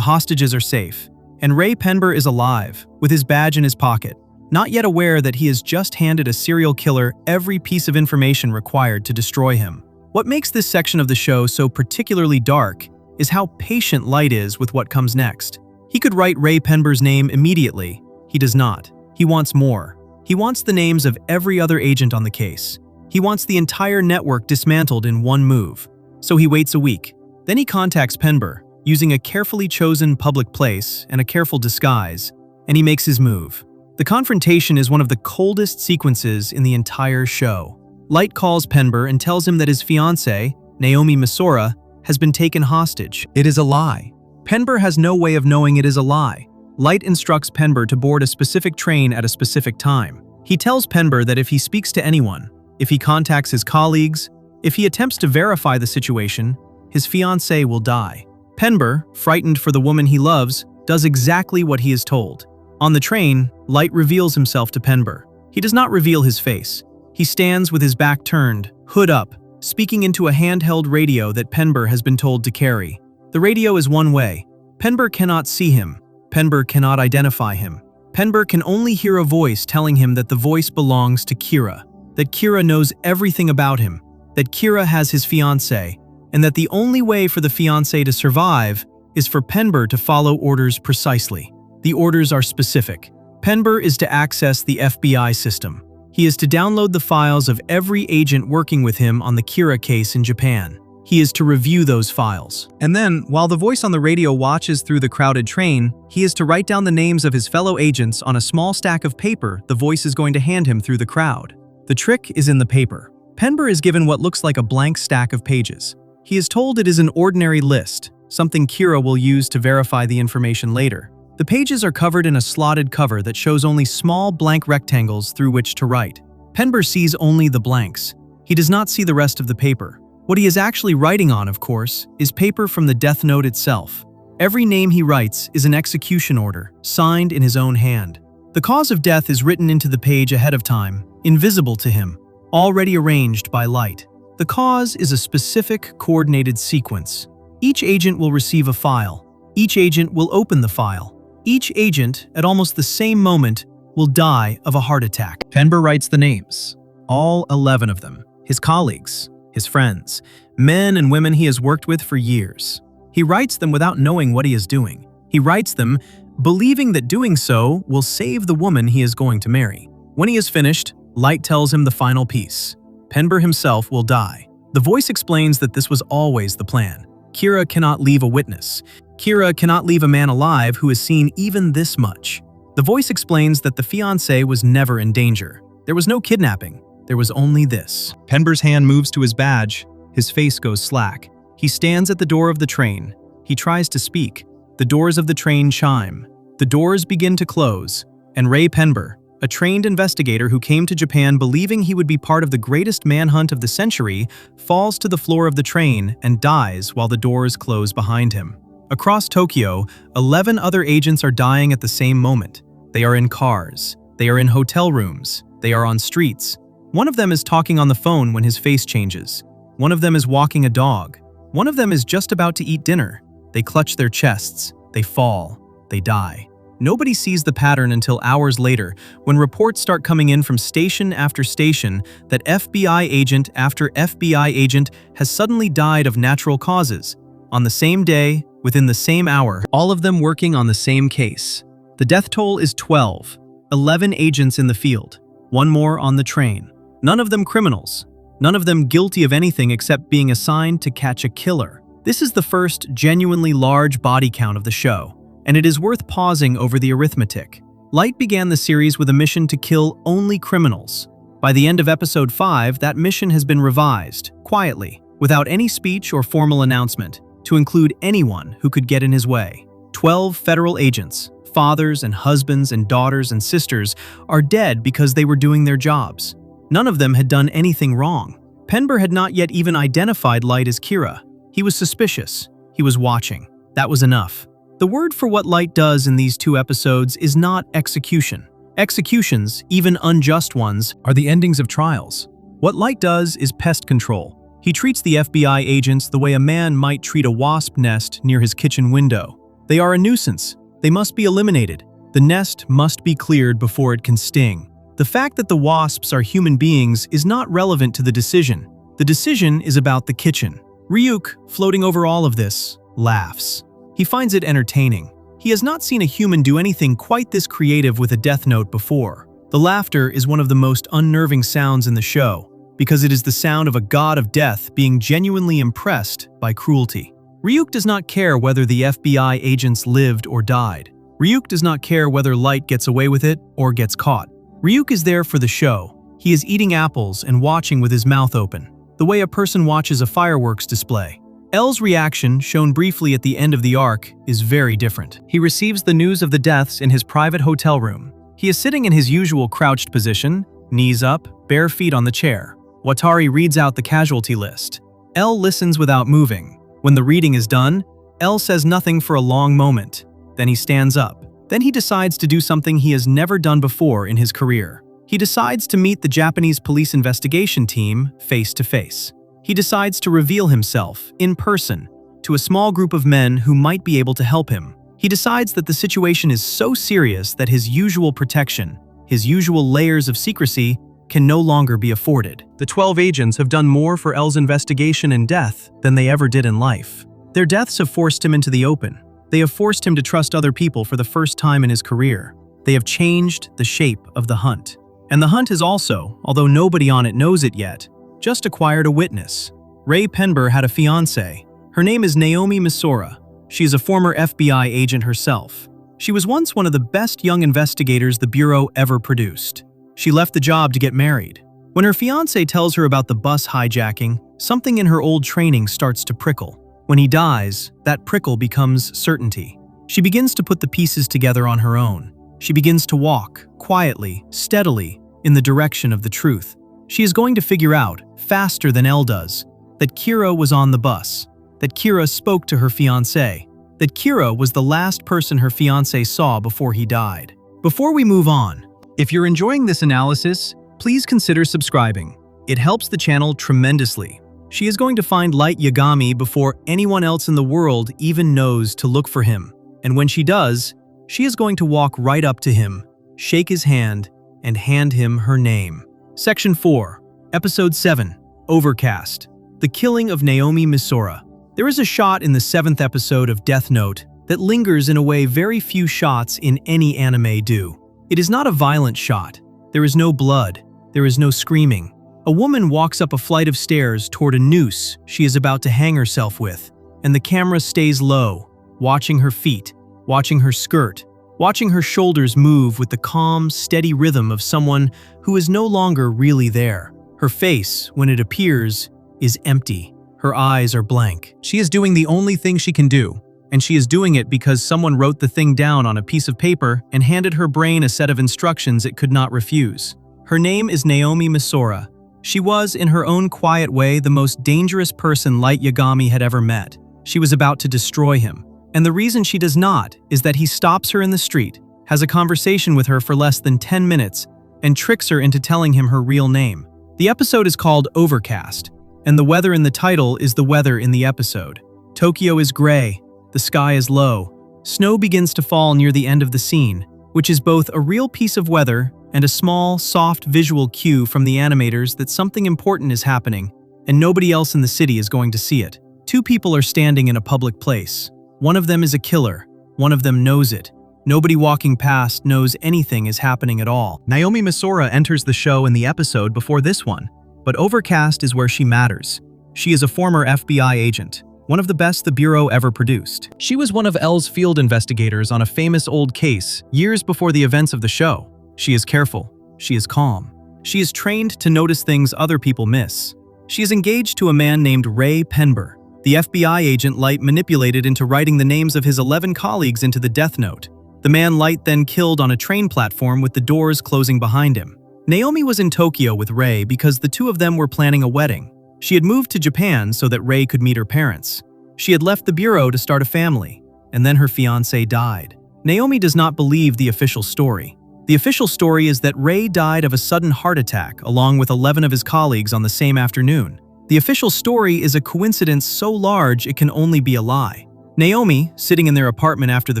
hostages are safe. And Ray Penber is alive, with his badge in his pocket, not yet aware that he has just handed a serial killer every piece of information required to destroy him. What makes this section of the show so particularly dark is how patient Light is with what comes next. He could write Ray Penber's name immediately. He does not. He wants more. He wants the names of every other agent on the case. He wants the entire network dismantled in one move. So he waits a week. Then he contacts Penber, using a carefully chosen public place and a careful disguise, and he makes his move. The confrontation is one of the coldest sequences in the entire show. Light calls Penber and tells him that his fiancée, Naomi Misora, has been taken hostage. It is a lie. Penber has no way of knowing it is a lie. Light instructs Penber to board a specific train at a specific time. He tells Penber that if he speaks to anyone, if he contacts his colleagues, if he attempts to verify the situation, his fiancée will die. Penber, frightened for the woman he loves, does exactly what he is told. On the train, Light reveals himself to Penber. He does not reveal his face. He stands with his back turned, hood up, speaking into a handheld radio that Penber has been told to carry. The radio is one way. Penber cannot see him. Penber cannot identify him. Penber can only hear a voice telling him that the voice belongs to Kira, that Kira knows everything about him, that Kira has his fiancée, and that the only way for the fiancé to survive is for Penber to follow orders precisely. The orders are specific. Penber is to access the FBI system. He is to download the files of every agent working with him on the Kira case in Japan. He is to review those files. And then, while the voice on the radio watches through the crowded train, he is to write down the names of his fellow agents on a small stack of paper the voice is going to hand him through the crowd. The trick is in the paper. Penber is given what looks like a blank stack of pages. He is told it is an ordinary list, something Kira will use to verify the information later. The pages are covered in a slotted cover that shows only small blank rectangles through which to write. Penber sees only the blanks. He does not see the rest of the paper. What he is actually writing on, of course, is paper from the death note itself. Every name he writes is an execution order, signed in his own hand. The cause of death is written into the page ahead of time, invisible to him, already arranged by Light. The cause is a specific, coordinated sequence. Each agent will receive a file. Each agent will open the file. Each agent, at almost the same moment, will die of a heart attack. Penber writes the names, all 11 of them, his colleagues, his friends, men and women he has worked with for years. He writes them without knowing what he is doing. He writes them, believing that doing so will save the woman he is going to marry. When he is finished, Light tells him the final piece. Penber himself will die. The voice explains that this was always the plan. Kira cannot leave a witness. Kira cannot leave a man alive who has seen even this much. The voice explains that the fiancé was never in danger. There was no kidnapping. There was only this. Penber's hand moves to his badge. His face goes slack. He stands at the door of the train. He tries to speak. The doors of the train chime. The doors begin to close, and Ray Penber, a trained investigator who came to Japan believing he would be part of the greatest manhunt of the century, falls to the floor of the train and dies while the doors close behind him. Across Tokyo, 11 other agents are dying at the same moment. They are in cars. They are in hotel rooms. They are on streets. One of them is talking on the phone when his face changes. One of them is walking a dog. One of them is just about to eat dinner. They clutch their chests. They fall. They die. Nobody sees the pattern until hours later, when reports start coming in from station after station that FBI agent after FBI agent has suddenly died of natural causes. On the same day, within the same hour, all of them working on the same case. The death toll is 12. 11 agents in the field. One more on the train. None of them criminals. None of them guilty of anything except being assigned to catch a killer. This is the first genuinely large body count of the show, and it is worth pausing over the arithmetic. Light began the series with a mission to kill only criminals. By the end of episode 5, that mission has been revised, quietly, without any speech or formal announcement, to include anyone who could get in his way. 12 federal agents, fathers and husbands and daughters and sisters, are dead because they were doing their jobs. None of them had done anything wrong. Penber had not yet even identified Light as Kira. He was suspicious. He was watching. That was enough. The word for what Light does in these 2 episodes is not execution. Executions, even unjust ones, are the endings of trials. What Light does is pest control. He treats the FBI agents the way a man might treat a wasp nest near his kitchen window. They are a nuisance. They must be eliminated. The nest must be cleared before it can sting. The fact that the wasps are human beings is not relevant to the decision. The decision is about the kitchen. Ryuk, floating over all of this, laughs. He finds it entertaining. He has not seen a human do anything quite this creative with a death note before. The laughter is one of the most unnerving sounds in the show, because it is the sound of a god of death being genuinely impressed by cruelty. Ryuk does not care whether the FBI agents lived or died. Ryuk does not care whether Light gets away with it or gets caught. Ryuk is there for the show. He is eating apples and watching with his mouth open, the way a person watches a fireworks display. L's reaction, shown briefly at the end of the arc, is very different. He receives the news of the deaths in his private hotel room. He is sitting in his usual crouched position, knees up, bare feet on the chair. Watari reads out the casualty list. L listens without moving. When the reading is done, L says nothing for a long moment. Then he stands up. Then he decides to do something he has never done before in his career. He decides to meet the Japanese police investigation team face to face. He decides to reveal himself, in person, to a small group of men who might be able to help him. He decides that the situation is so serious that his usual protection, his usual layers of secrecy, can no longer be afforded. The 12 agents have done more for L's investigation and death than they ever did in life. Their deaths have forced him into the open. They have forced him to trust other people for the first time in his career. They have changed the shape of the hunt. And the hunt has also, although nobody on it knows it yet, just acquired a witness. Ray Penber had a fiancée. Her name is Naomi Misora. She is a former FBI agent herself. She was once one of the best young investigators the Bureau ever produced. She left the job to get married. When her fiancé tells her about the bus hijacking, something in her old training starts to prickle. When he dies, that prickle becomes certainty. She begins to put the pieces together on her own. She begins to walk, quietly, steadily, in the direction of the truth. She is going to figure out, faster than Elle does, that Kira was on the bus, that Kira spoke to her fiancé, that Kira was the last person her fiancé saw before he died. Before we move on, if you're enjoying this analysis, please consider subscribing. It helps the channel tremendously. She is going to find Light Yagami before anyone else in the world even knows to look for him. And when she does, she is going to walk right up to him, shake his hand, and hand him her name. Section 4, Episode 7, Overcast, The Killing of Naomi Misora. There is a shot in the 7th episode of Death Note that lingers in a way very few shots in any anime do. It is not a violent shot. There is no blood. There is no screaming. A woman walks up a flight of stairs toward a noose she is about to hang herself with, and the camera stays low, watching her feet, watching her skirt, watching her shoulders move with the calm, steady rhythm of someone who is no longer really there. Her face, when it appears, is empty. Her eyes are blank. She is doing the only thing she can do, and she is doing it because someone wrote the thing down on a piece of paper and handed her brain a set of instructions it could not refuse. Her name is Naomi Misora. She was, in her own quiet way, the most dangerous person Light Yagami had ever met. She was about to destroy him. And the reason she does not is that he stops her in the street, has a conversation with her for less than 10 minutes, and tricks her into telling him her real name. The episode is called Overcast, and the weather in the title is the weather in the episode. Tokyo is gray, the sky is low. Snow begins to fall near the end of the scene, which is both a real piece of weather and a small, soft visual cue from the animators that something important is happening, and nobody else in the city is going to see it. Two people are standing in a public place. One of them is a killer. One of them knows it. Nobody walking past knows anything is happening at all. Naomi Misora enters the show in the episode before this one, but Overcast is where she matters. She is a former FBI agent, one of the best the Bureau ever produced. She was one of L's field investigators on a famous old case years before the events of the show. She is careful. She is calm. She is trained to notice things other people miss. She is engaged to a man named Ray Penber, the FBI agent Light manipulated into writing the names of his 11 colleagues into the death note. The man Light then killed on a train platform with the doors closing behind him. Naomi was in Tokyo with Ray because the two of them were planning a wedding. She had moved to Japan so that Ray could meet her parents. She had left the Bureau to start a family, and then her fiancé died. Naomi does not believe the official story. The The official story is that Ray died of a sudden heart attack along with 11 of his colleagues on the same afternoon. The official story is a coincidence so large it can only be a lie. Naomi, sitting in their apartment after the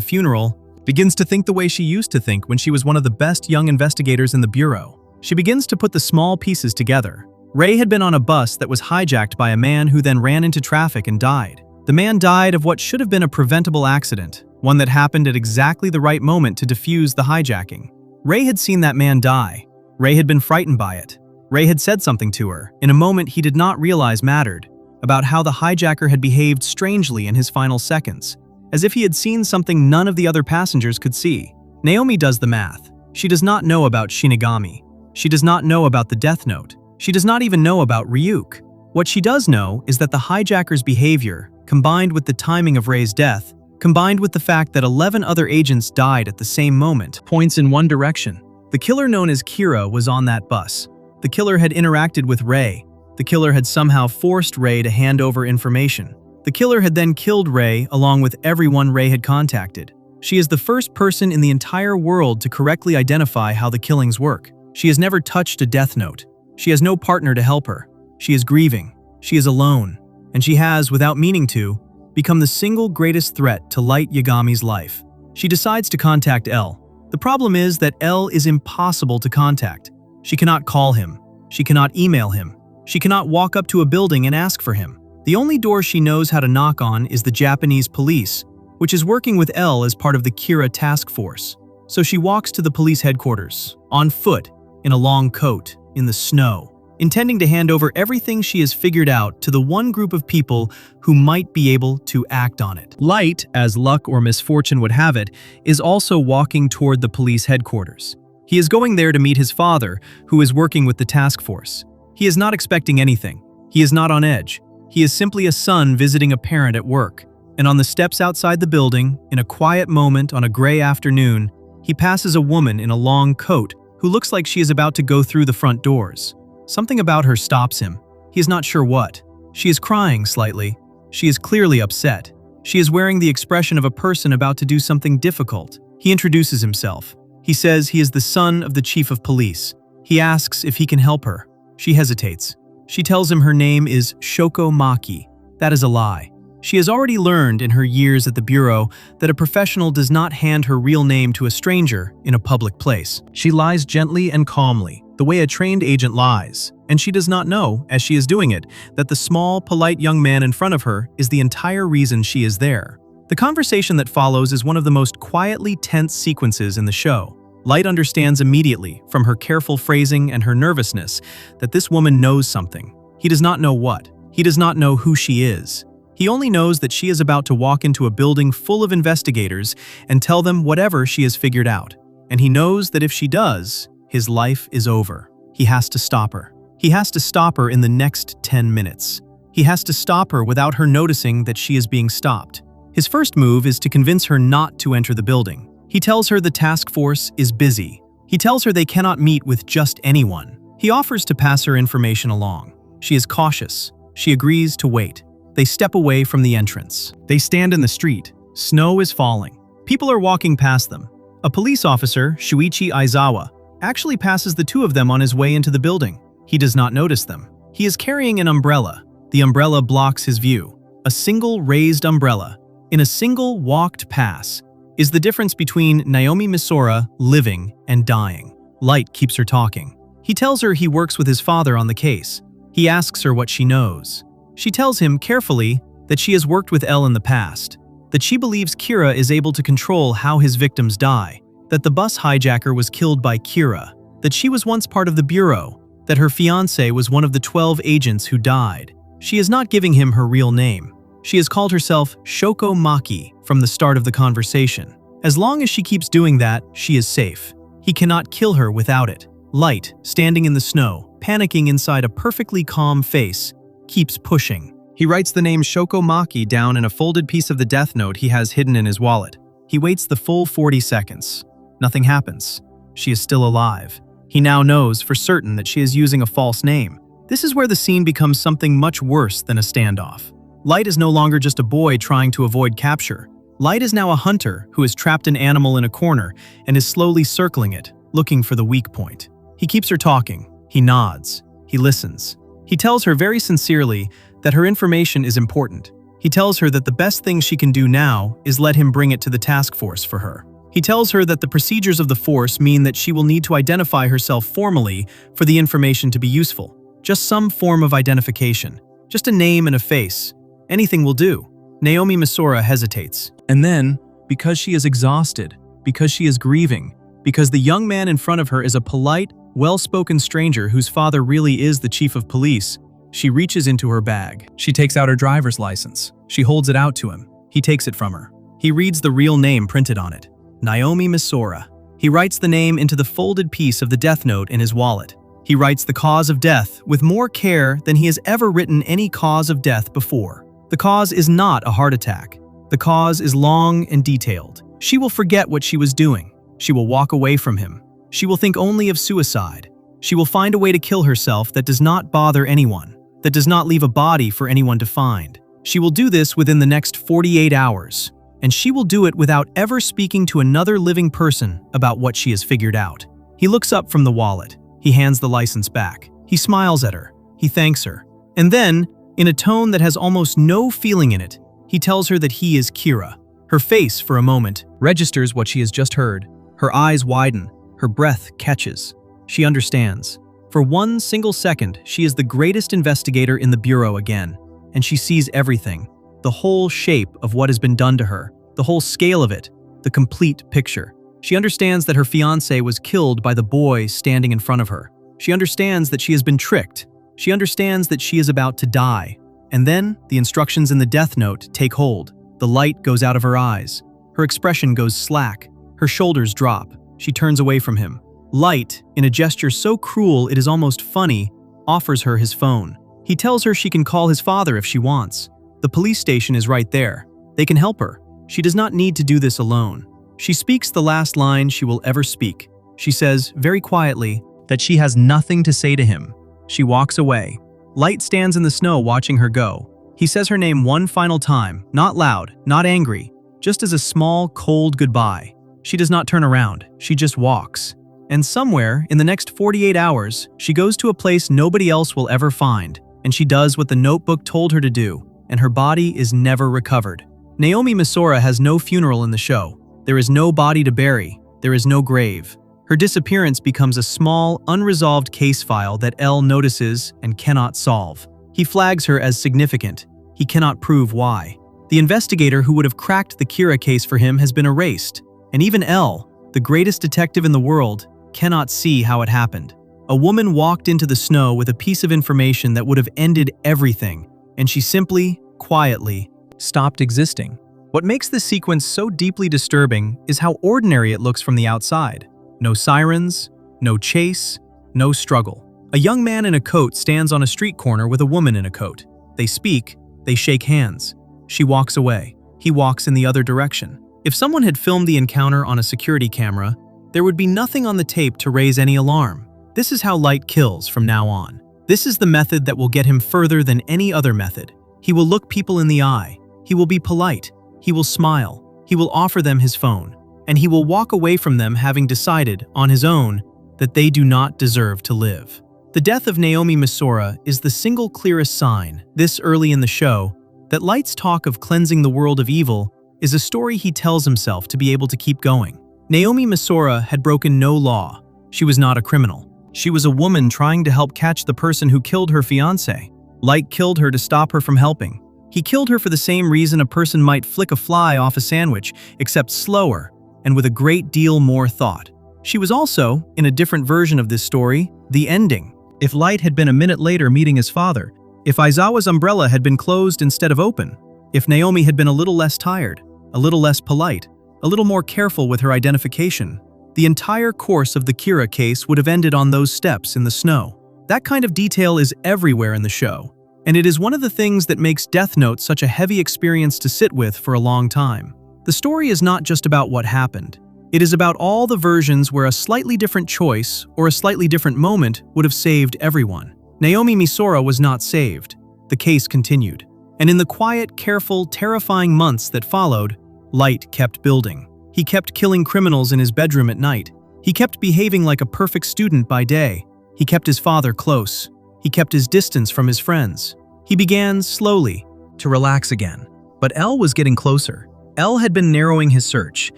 funeral, begins to think the way she used to think when she was one of the best young investigators in the bureau. She begins to put the small pieces together. Ray had been on a bus that was hijacked by a man who then ran into traffic and died. The man died of what should have been a preventable accident, one that happened at exactly the right moment to defuse the hijacking. Ray had seen that man die. Ray had been frightened by it. Ray had said something to her, in a moment he did not realize mattered, about how the hijacker had behaved strangely in his final seconds, as if he had seen something none of the other passengers could see. Naomi does the math. She does not know about Shinigami. She does not know about the Death Note. She does not even know about Ryuk. What she does know is that the hijacker's behavior, combined with the timing of Ray's death, combined with the fact that 11 other agents died at the same moment, points in one direction. The killer known as Kira was on that bus. The killer had interacted with Ray. The killer had somehow forced Ray to hand over information. The killer had then killed Ray along with everyone Ray had contacted. She is the first person in the entire world to correctly identify how the killings work. She has never touched a Death Note. She has no partner to help her. She is grieving. She is alone. And she has, without meaning to, become the single greatest threat to Light Yagami's life. She decides to contact L. The problem is that L is impossible to contact. She cannot call him. She cannot email him. She cannot walk up to a building and ask for him. The only door she knows how to knock on is the Japanese police, which is working with L as part of the Kira task force. So she walks to the police headquarters, on foot, in a long coat, in the snow, intending to hand over everything she has figured out to the one group of people who might be able to act on it. Light, as luck or misfortune would have it, is also walking toward the police headquarters. He is going there to meet his father, who is working with the task force. He is not expecting anything. He is not on edge. He is simply a son visiting a parent at work. And on the steps outside the building, in a quiet moment on a gray afternoon, he passes a woman in a long coat who looks like she is about to go through the front doors. Something about her stops him. He is not sure what. She is crying slightly. She is clearly upset. She is wearing the expression of a person about to do something difficult. He introduces himself. He says he is the son of the chief of police. He asks if he can help her. She hesitates. She tells him her name is Shoko Maki. That is a lie. She has already learned in her years at the bureau that a professional does not hand her real name to a stranger in a public place. She lies gently and calmly, the way a trained agent lies, and she does not know, as she is doing it, that the small, polite young man in front of her is the entire reason she is there. The conversation that follows is one of the most quietly tense sequences in the show. Light understands immediately, from her careful phrasing and her nervousness, that this woman knows something. He does not know what. He does not know who she is. He only knows that she is about to walk into a building full of investigators and tell them whatever she has figured out. And he knows that if she does, his life is over. He has to stop her. He has to stop her in the next 10 minutes. He has to stop her without her noticing that she is being stopped. His first move is to convince her not to enter the building. He tells her the task force is busy. He tells her they cannot meet with just anyone. He offers to pass her information along. She is cautious. She agrees to wait. They step away from the entrance. They stand in the street. Snow is falling. People are walking past them. A police officer, Shuichi Aizawa, actually passes the two of them on his way into the building. He does not notice them. He is carrying an umbrella. The umbrella blocks his view. A single raised umbrella, in a single walked pass, is the difference between Naomi Misora living and dying. Light keeps her talking. He tells her he works with his father on the case. He asks her what she knows. She tells him carefully that she has worked with L in the past, that she believes Kira is able to control how his victims die, that the bus hijacker was killed by Kira, that she was once part of the bureau, that her fiancé was one of the 12 agents who died. She is not giving him her real name. She has called herself Shoko Maki from the start of the conversation. As long as she keeps doing that, she is safe. He cannot kill her without it. Light, standing in the snow, panicking inside a perfectly calm face, keeps pushing. He writes the name Shoko Maki down in a folded piece of the death note he has hidden in his wallet. He waits the full 40 seconds. Nothing happens. She is still alive. He now knows for certain that she is using a false name. This is where the scene becomes something much worse than a standoff. Light is no longer just a boy trying to avoid capture. Light is now a hunter who has trapped an animal in a corner and is slowly circling it, looking for the weak point. He keeps her talking. He nods. He listens. He tells her very sincerely that her information is important. He tells her that the best thing she can do now is let him bring it to the task force for her. He tells her that the procedures of the force mean that she will need to identify herself formally for the information to be useful. Just some form of identification. Just a name and a face. Anything will do. Naomi Misora hesitates. And then, because she is exhausted, because she is grieving, because the young man in front of her is a polite, well-spoken stranger whose father really is the chief of police, she reaches into her bag. She takes out her driver's license. She holds it out to him. He takes it from her. He reads the real name printed on it. Naomi Misora. He writes the name into the folded piece of the death note in his wallet. He writes the cause of death with more care than he has ever written any cause of death before. The cause is not a heart attack. The cause is long and detailed. She will forget what she was doing. She will walk away from him. She will think only of suicide. She will find a way to kill herself that does not bother anyone, that does not leave a body for anyone to find. She will do this within the next 48 hours. And she will do it without ever speaking to another living person about what she has figured out. He looks up from the wallet. He hands the license back. He smiles at her. He thanks her. And then, in a tone that has almost no feeling in it, he tells her that he is Kira. Her face, for a moment, registers what she has just heard. Her eyes widen. Her breath catches. She understands. For one single second, she is the greatest investigator in the bureau again, and she sees everything. The whole shape of what has been done to her, the whole scale of it, the complete picture. She understands that her fiancé was killed by the boy standing in front of her. She understands that she has been tricked. She understands that she is about to die. And then, the instructions in the death note take hold. The light goes out of her eyes. Her expression goes slack. Her shoulders drop. She turns away from him. Light, in a gesture so cruel it is almost funny, offers her his phone. He tells her she can call his father if she wants. The police station is right there. They can help her. She does not need to do this alone. She speaks the last line she will ever speak. She says, very quietly, that she has nothing to say to him. She walks away. Light stands in the snow watching her go. He says her name one final time, not loud, not angry, just as a small, cold goodbye. She does not turn around. She just walks. And somewhere, in the next 48 hours, she goes to a place nobody else will ever find, and she does what the notebook told her to do, and her body is never recovered. Naomi Misora has no funeral in the show. There is no body to bury. There is no grave. Her disappearance becomes a small, unresolved case file that Elle notices and cannot solve. He flags her as significant. He cannot prove why. The investigator who would have cracked the Kira case for him has been erased, and even Elle, the greatest detective in the world, cannot see how it happened. A woman walked into the snow with a piece of information that would have ended everything, and she simply, quietly, stopped existing. What makes this sequence so deeply disturbing is how ordinary it looks from the outside. No sirens, no chase, no struggle. A young man in a coat stands on a street corner with a woman in a coat. They speak, they shake hands. She walks away. He walks in the other direction. If someone had filmed the encounter on a security camera, there would be nothing on the tape to raise any alarm. This is how Light kills from now on. This is the method that will get him further than any other method. He will look people in the eye. He will be polite. He will smile. He will offer them his phone. And he will walk away from them having decided, on his own, that they do not deserve to live. The death of Naomi Misora is the single clearest sign, this early in the show, that Light's talk of cleansing the world of evil is a story he tells himself to be able to keep going. Naomi Misora had broken no law. She was not a criminal. She was a woman trying to help catch the person who killed her fiancé. Light killed her to stop her from helping. He killed her for the same reason a person might flick a fly off a sandwich, except slower and with a great deal more thought. She was also, in a different version of this story, the ending. If Light had been a minute later meeting his father, if Aizawa's umbrella had been closed instead of open, if Naomi had been a little less tired, a little less polite, a little more careful with her identification, the entire course of the Kira case would have ended on those steps in the snow. That kind of detail is everywhere in the show, and it is one of the things that makes Death Note such a heavy experience to sit with for a long time. The story is not just about what happened. It is about all the versions where a slightly different choice or a slightly different moment would have saved everyone. Naomi Misora was not saved. The case continued. And in the quiet, careful, terrifying months that followed, Light kept building. He kept killing criminals in his bedroom at night. He kept behaving like a perfect student by day. He kept his father close. He kept his distance from his friends. He began, slowly, to relax again. But L was getting closer. L had been narrowing his search.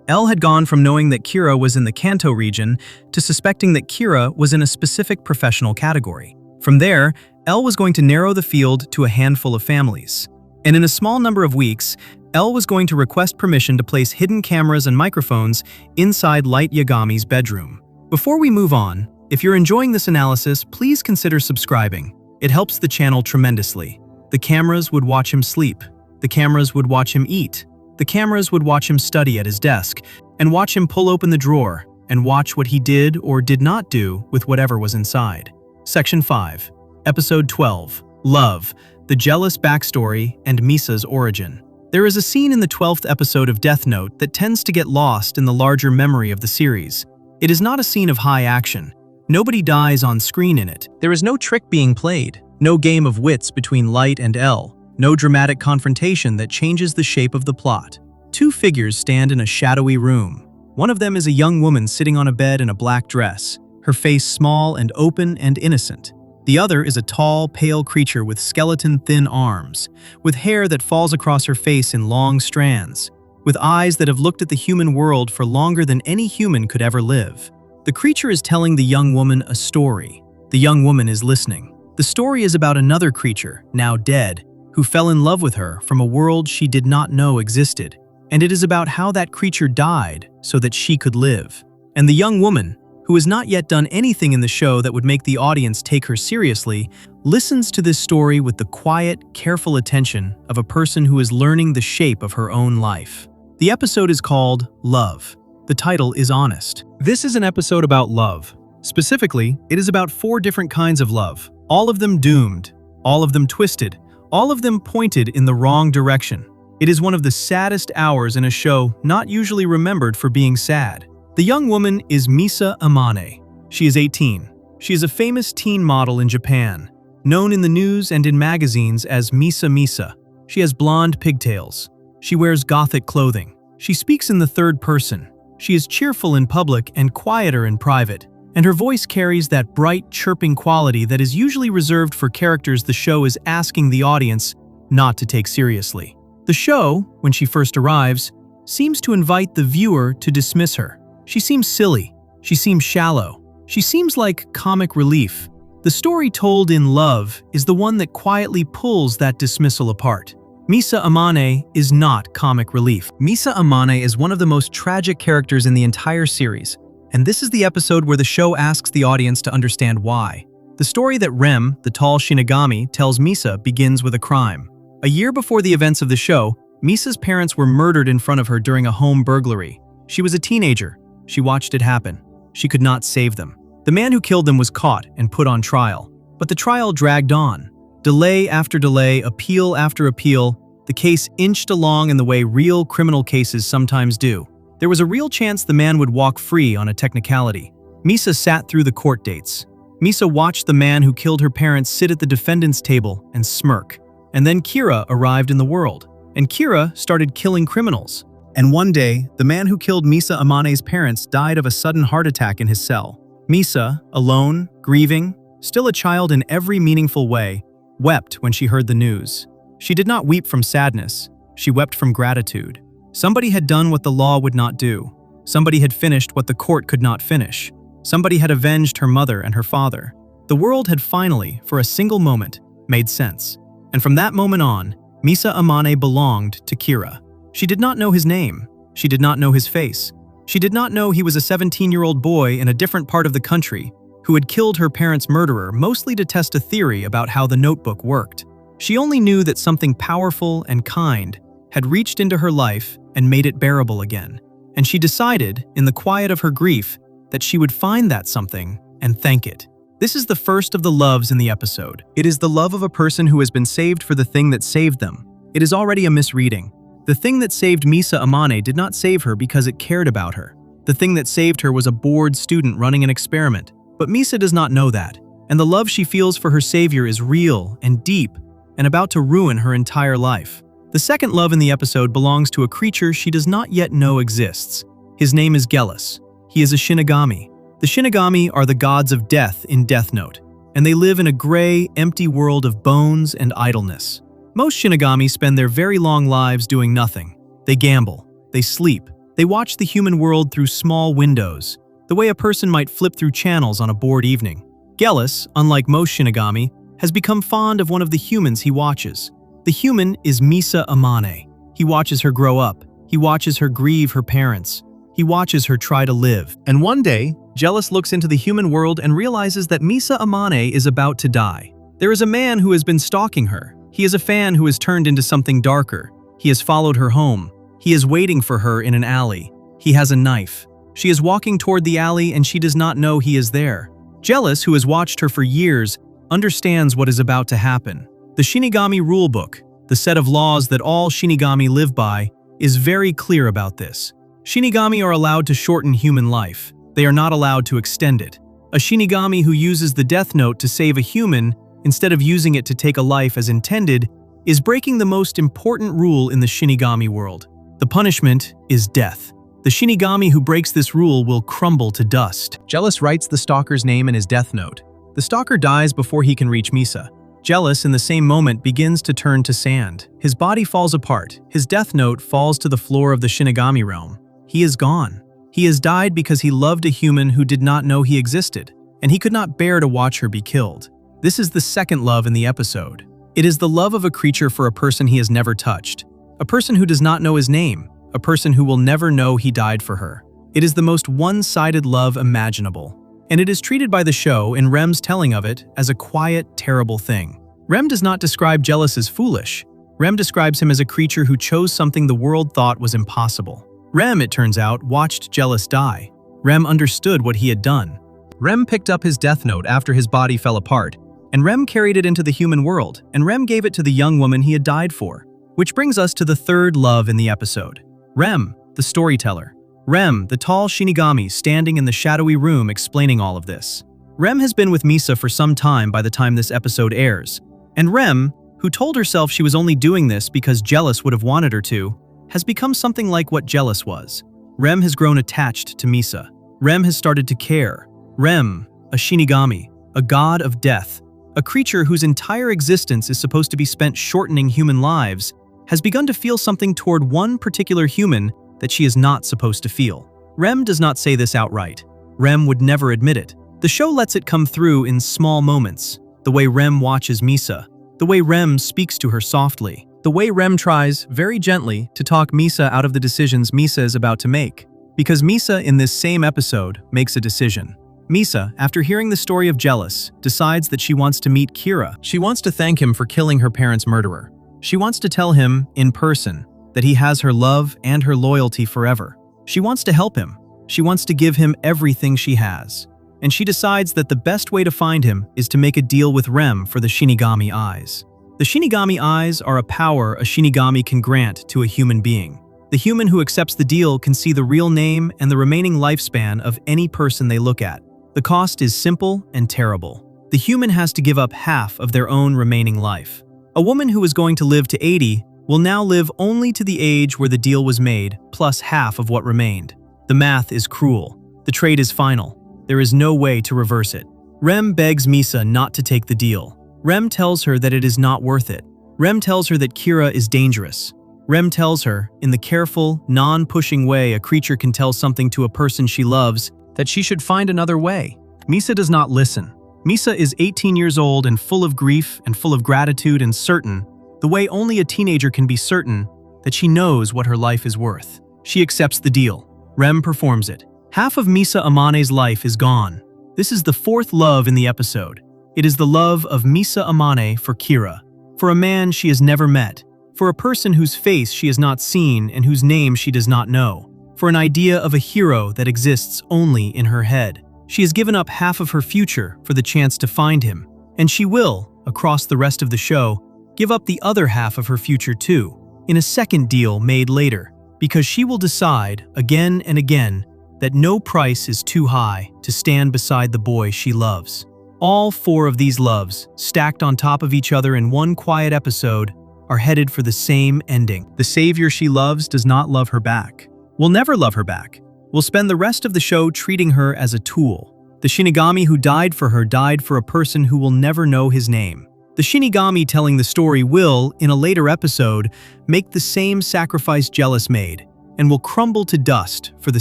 L had gone from knowing that Kira was in the Kanto region to suspecting that Kira was in a specific professional category. From there, L was going to narrow the field to a handful of families. And in a small number of weeks, L was going to request permission to place hidden cameras and microphones inside Light Yagami's bedroom. Before we move on, if you're enjoying this analysis, please consider subscribing. It helps the channel tremendously. The cameras would watch him sleep. The cameras would watch him eat. The cameras would watch him study at his desk, and watch him pull open the drawer, and watch what he did or did not do with whatever was inside. Section 5. Episode 12. Love, the jealous backstory and Misa's origin. There is a scene in the 12th episode of Death Note that tends to get lost in the larger memory of the series. It is not a scene of high action. Nobody dies on screen in it. There is no trick being played, no game of wits between Light and L, no dramatic confrontation that changes the shape of the plot. Two figures stand in a shadowy room. One of them is a young woman sitting on a bed in a black dress, her face small and open and innocent. The other is a tall, pale creature with skeleton-thin arms, with hair that falls across her face in long strands, with eyes that have looked at the human world for longer than any human could ever live. The creature is telling the young woman a story. The young woman is listening. The story is about another creature, now dead, who fell in love with her from a world she did not know existed. And it is about how that creature died so that she could live. And the young woman, who has not yet done anything in the show that would make the audience take her seriously, listens to this story with the quiet, careful attention of a person who is learning the shape of her own life. The episode is called Love. The title is honest. This is an episode about love. Specifically, it is about 4 different kinds of love, all of them doomed, all of them twisted, all of them pointed in the wrong direction. It is one of the saddest hours in a show not usually remembered for being sad. The young woman is Misa Amane. She is 18. She is a famous teen model in Japan, known in the news and in magazines as Misa Misa. She has blonde pigtails. She wears gothic clothing. She speaks in the third person. She is cheerful in public and quieter in private. And her voice carries that bright, chirping quality that is usually reserved for characters the show is asking the audience not to take seriously. The show, when she first arrives, seems to invite the viewer to dismiss her. She seems silly. She seems shallow. She seems like comic relief. The story told in Love is the one that quietly pulls that dismissal apart. Misa Amane is not comic relief. Misa Amane is one of the most tragic characters in the entire series, and this is the episode where the show asks the audience to understand why. The story that Rem, the tall Shinigami, tells Misa begins with a crime. A year before the events of the show, Misa's parents were murdered in front of her during a home burglary. She was a teenager. She watched it happen. She could not save them. The man who killed them was caught and put on trial. But the trial dragged on. Delay after delay, appeal after appeal, the case inched along in the way real criminal cases sometimes do. There was a real chance the man would walk free on a technicality. Misa sat through the court dates. Misa watched the man who killed her parents sit at the defendant's table and smirk. And then Kira arrived in the world. And Kira started killing criminals. And one day, the man who killed Misa Amane's parents died of a sudden heart attack in his cell. Misa, alone, grieving, still a child in every meaningful way, wept when she heard the news. She did not weep from sadness. She wept from gratitude. Somebody had done what the law would not do. Somebody had finished what the court could not finish. Somebody had avenged her mother and her father. The world had finally, for a single moment, made sense. And from that moment on, Misa Amane belonged to Kira. She did not know his name. She did not know his face. She did not know he was a 17-year-old boy in a different part of the country who had killed her parents' murderer mostly to test a theory about how the notebook worked. She only knew that something powerful and kind had reached into her life and made it bearable again. And she decided, in the quiet of her grief, that she would find that something and thank it. This is the first of the loves in the episode. It is the love of a person who has been saved for the thing that saved them. It is already a misreading. The thing that saved Misa Amane did not save her because it cared about her. The thing that saved her was a bored student running an experiment. But Misa does not know that, and the love she feels for her savior is real and deep and about to ruin her entire life. The second love in the episode belongs to a creature she does not yet know exists. His name is Gelis. He is a Shinigami. The Shinigami are the gods of death in Death Note, and they live in a gray, empty world of bones and idleness. Most Shinigami spend their very long lives doing nothing. They gamble, they sleep, they watch the human world through small windows, the way a person might flip through channels on a bored evening. Gellus, unlike most Shinigami, has become fond of one of the humans he watches. The human is Misa Amane. He watches her grow up. He watches her grieve her parents. He watches her try to live. And one day, Gellus looks into the human world and realizes that Misa Amane is about to die. There is a man who has been stalking her. He is a fan who has turned into something darker. He has followed her home. He is waiting for her in an alley. He has a knife. She is walking toward the alley and she does not know he is there. Gellus, who has watched her for years, understands what is about to happen. The Shinigami Rulebook, the set of laws that all Shinigami live by, is very clear about this. Shinigami are allowed to shorten human life. They are not allowed to extend it. A Shinigami who uses the Death Note to save a human, instead of using it to take a life as intended, is breaking the most important rule in the Shinigami world. The punishment is death. The Shinigami who breaks this rule will crumble to dust. Gellus writes the stalker's name in his Death Note. The stalker dies before he can reach Misa. Gellus, in the same moment, begins to turn to sand. His body falls apart. His Death Note falls to the floor of the Shinigami realm. He is gone. He has died because he loved a human who did not know he existed, and he could not bear to watch her be killed. This is the second love in the episode. It is the love of a creature for a person he has never touched, a person who does not know his name, a person who will never know he died for her. It is the most one-sided love imaginable, and it is treated by the show, in Rem's telling of it, as a quiet, terrible thing. Rem does not describe Gellus as foolish. Rem describes him as a creature who chose something the world thought was impossible. Rem, it turns out, watched Gellus die. Rem understood what he had done. Rem picked up his Death Note after his body fell apart, and Rem carried it into the human world, and Rem gave it to the young woman he had died for. Which brings us to the third love in the episode. Rem, the storyteller. Rem, the tall Shinigami standing in the shadowy room explaining all of this. Rem has been with Misa for some time by the time this episode airs, and Rem, who told herself she was only doing this because Gellus would have wanted her to, has become something like what Gellus was. Rem has grown attached to Misa. Rem has started to care. Rem, a Shinigami, a god of death, a creature whose entire existence is supposed to be spent shortening human lives, has begun to feel something toward one particular human that she is not supposed to feel. Rem does not say this outright. Rem would never admit it. The show lets it come through in small moments. The way Rem watches Misa, the way Rem speaks to her softly, the way Rem tries, very gently, to talk Misa out of the decisions Misa is about to make. Because Misa, in this same episode, makes a decision. Misa, after hearing the story of Gellus, decides that she wants to meet Kira. She wants to thank him for killing her parents' murderer. She wants to tell him, in person, that he has her love and her loyalty forever. She wants to help him. She wants to give him everything she has. And she decides that the best way to find him is to make a deal with Rem for the Shinigami Eyes. The Shinigami Eyes are a power a Shinigami can grant to a human being. The human who accepts the deal can see the real name and the remaining lifespan of any person they look at. The cost is simple and terrible. The human has to give up half of their own remaining life. A woman who is going to live to 80 will now live only to the age where the deal was made, plus half of what remained. The math is cruel. The trade is final. There is no way to reverse it. Rem begs Misa not to take the deal. Rem tells her that it is not worth it. Rem tells her that Kira is dangerous. Rem tells her, in the careful, non-pushing way a creature can tell something to a person she loves, that she should find another way. Misa does not listen. Misa is 18 years old and full of grief and full of gratitude and certain, the way only a teenager can be certain, that she knows what her life is worth. She accepts the deal. Rem performs it. Half of Misa Amane's life is gone. This is the fourth love in the episode. It is the love of Misa Amane for Kira, for a man she has never met, for a person whose face she has not seen and whose name she does not know, for an idea of a hero that exists only in her head. She has given up half of her future for the chance to find him, and she will, across the rest of the show, give up the other half of her future too, in a second deal made later, because she will decide, again and again, that no price is too high to stand beside the boy she loves. All four of these loves, stacked on top of each other in one quiet episode, are headed for the same ending. The savior she loves does not love her back, will never love her back. We'll spend the rest of the show treating her as a tool. The Shinigami who died for a person who will never know his name. The Shinigami telling the story will, in a later episode, make the same sacrifice Jealous made, and will crumble to dust for the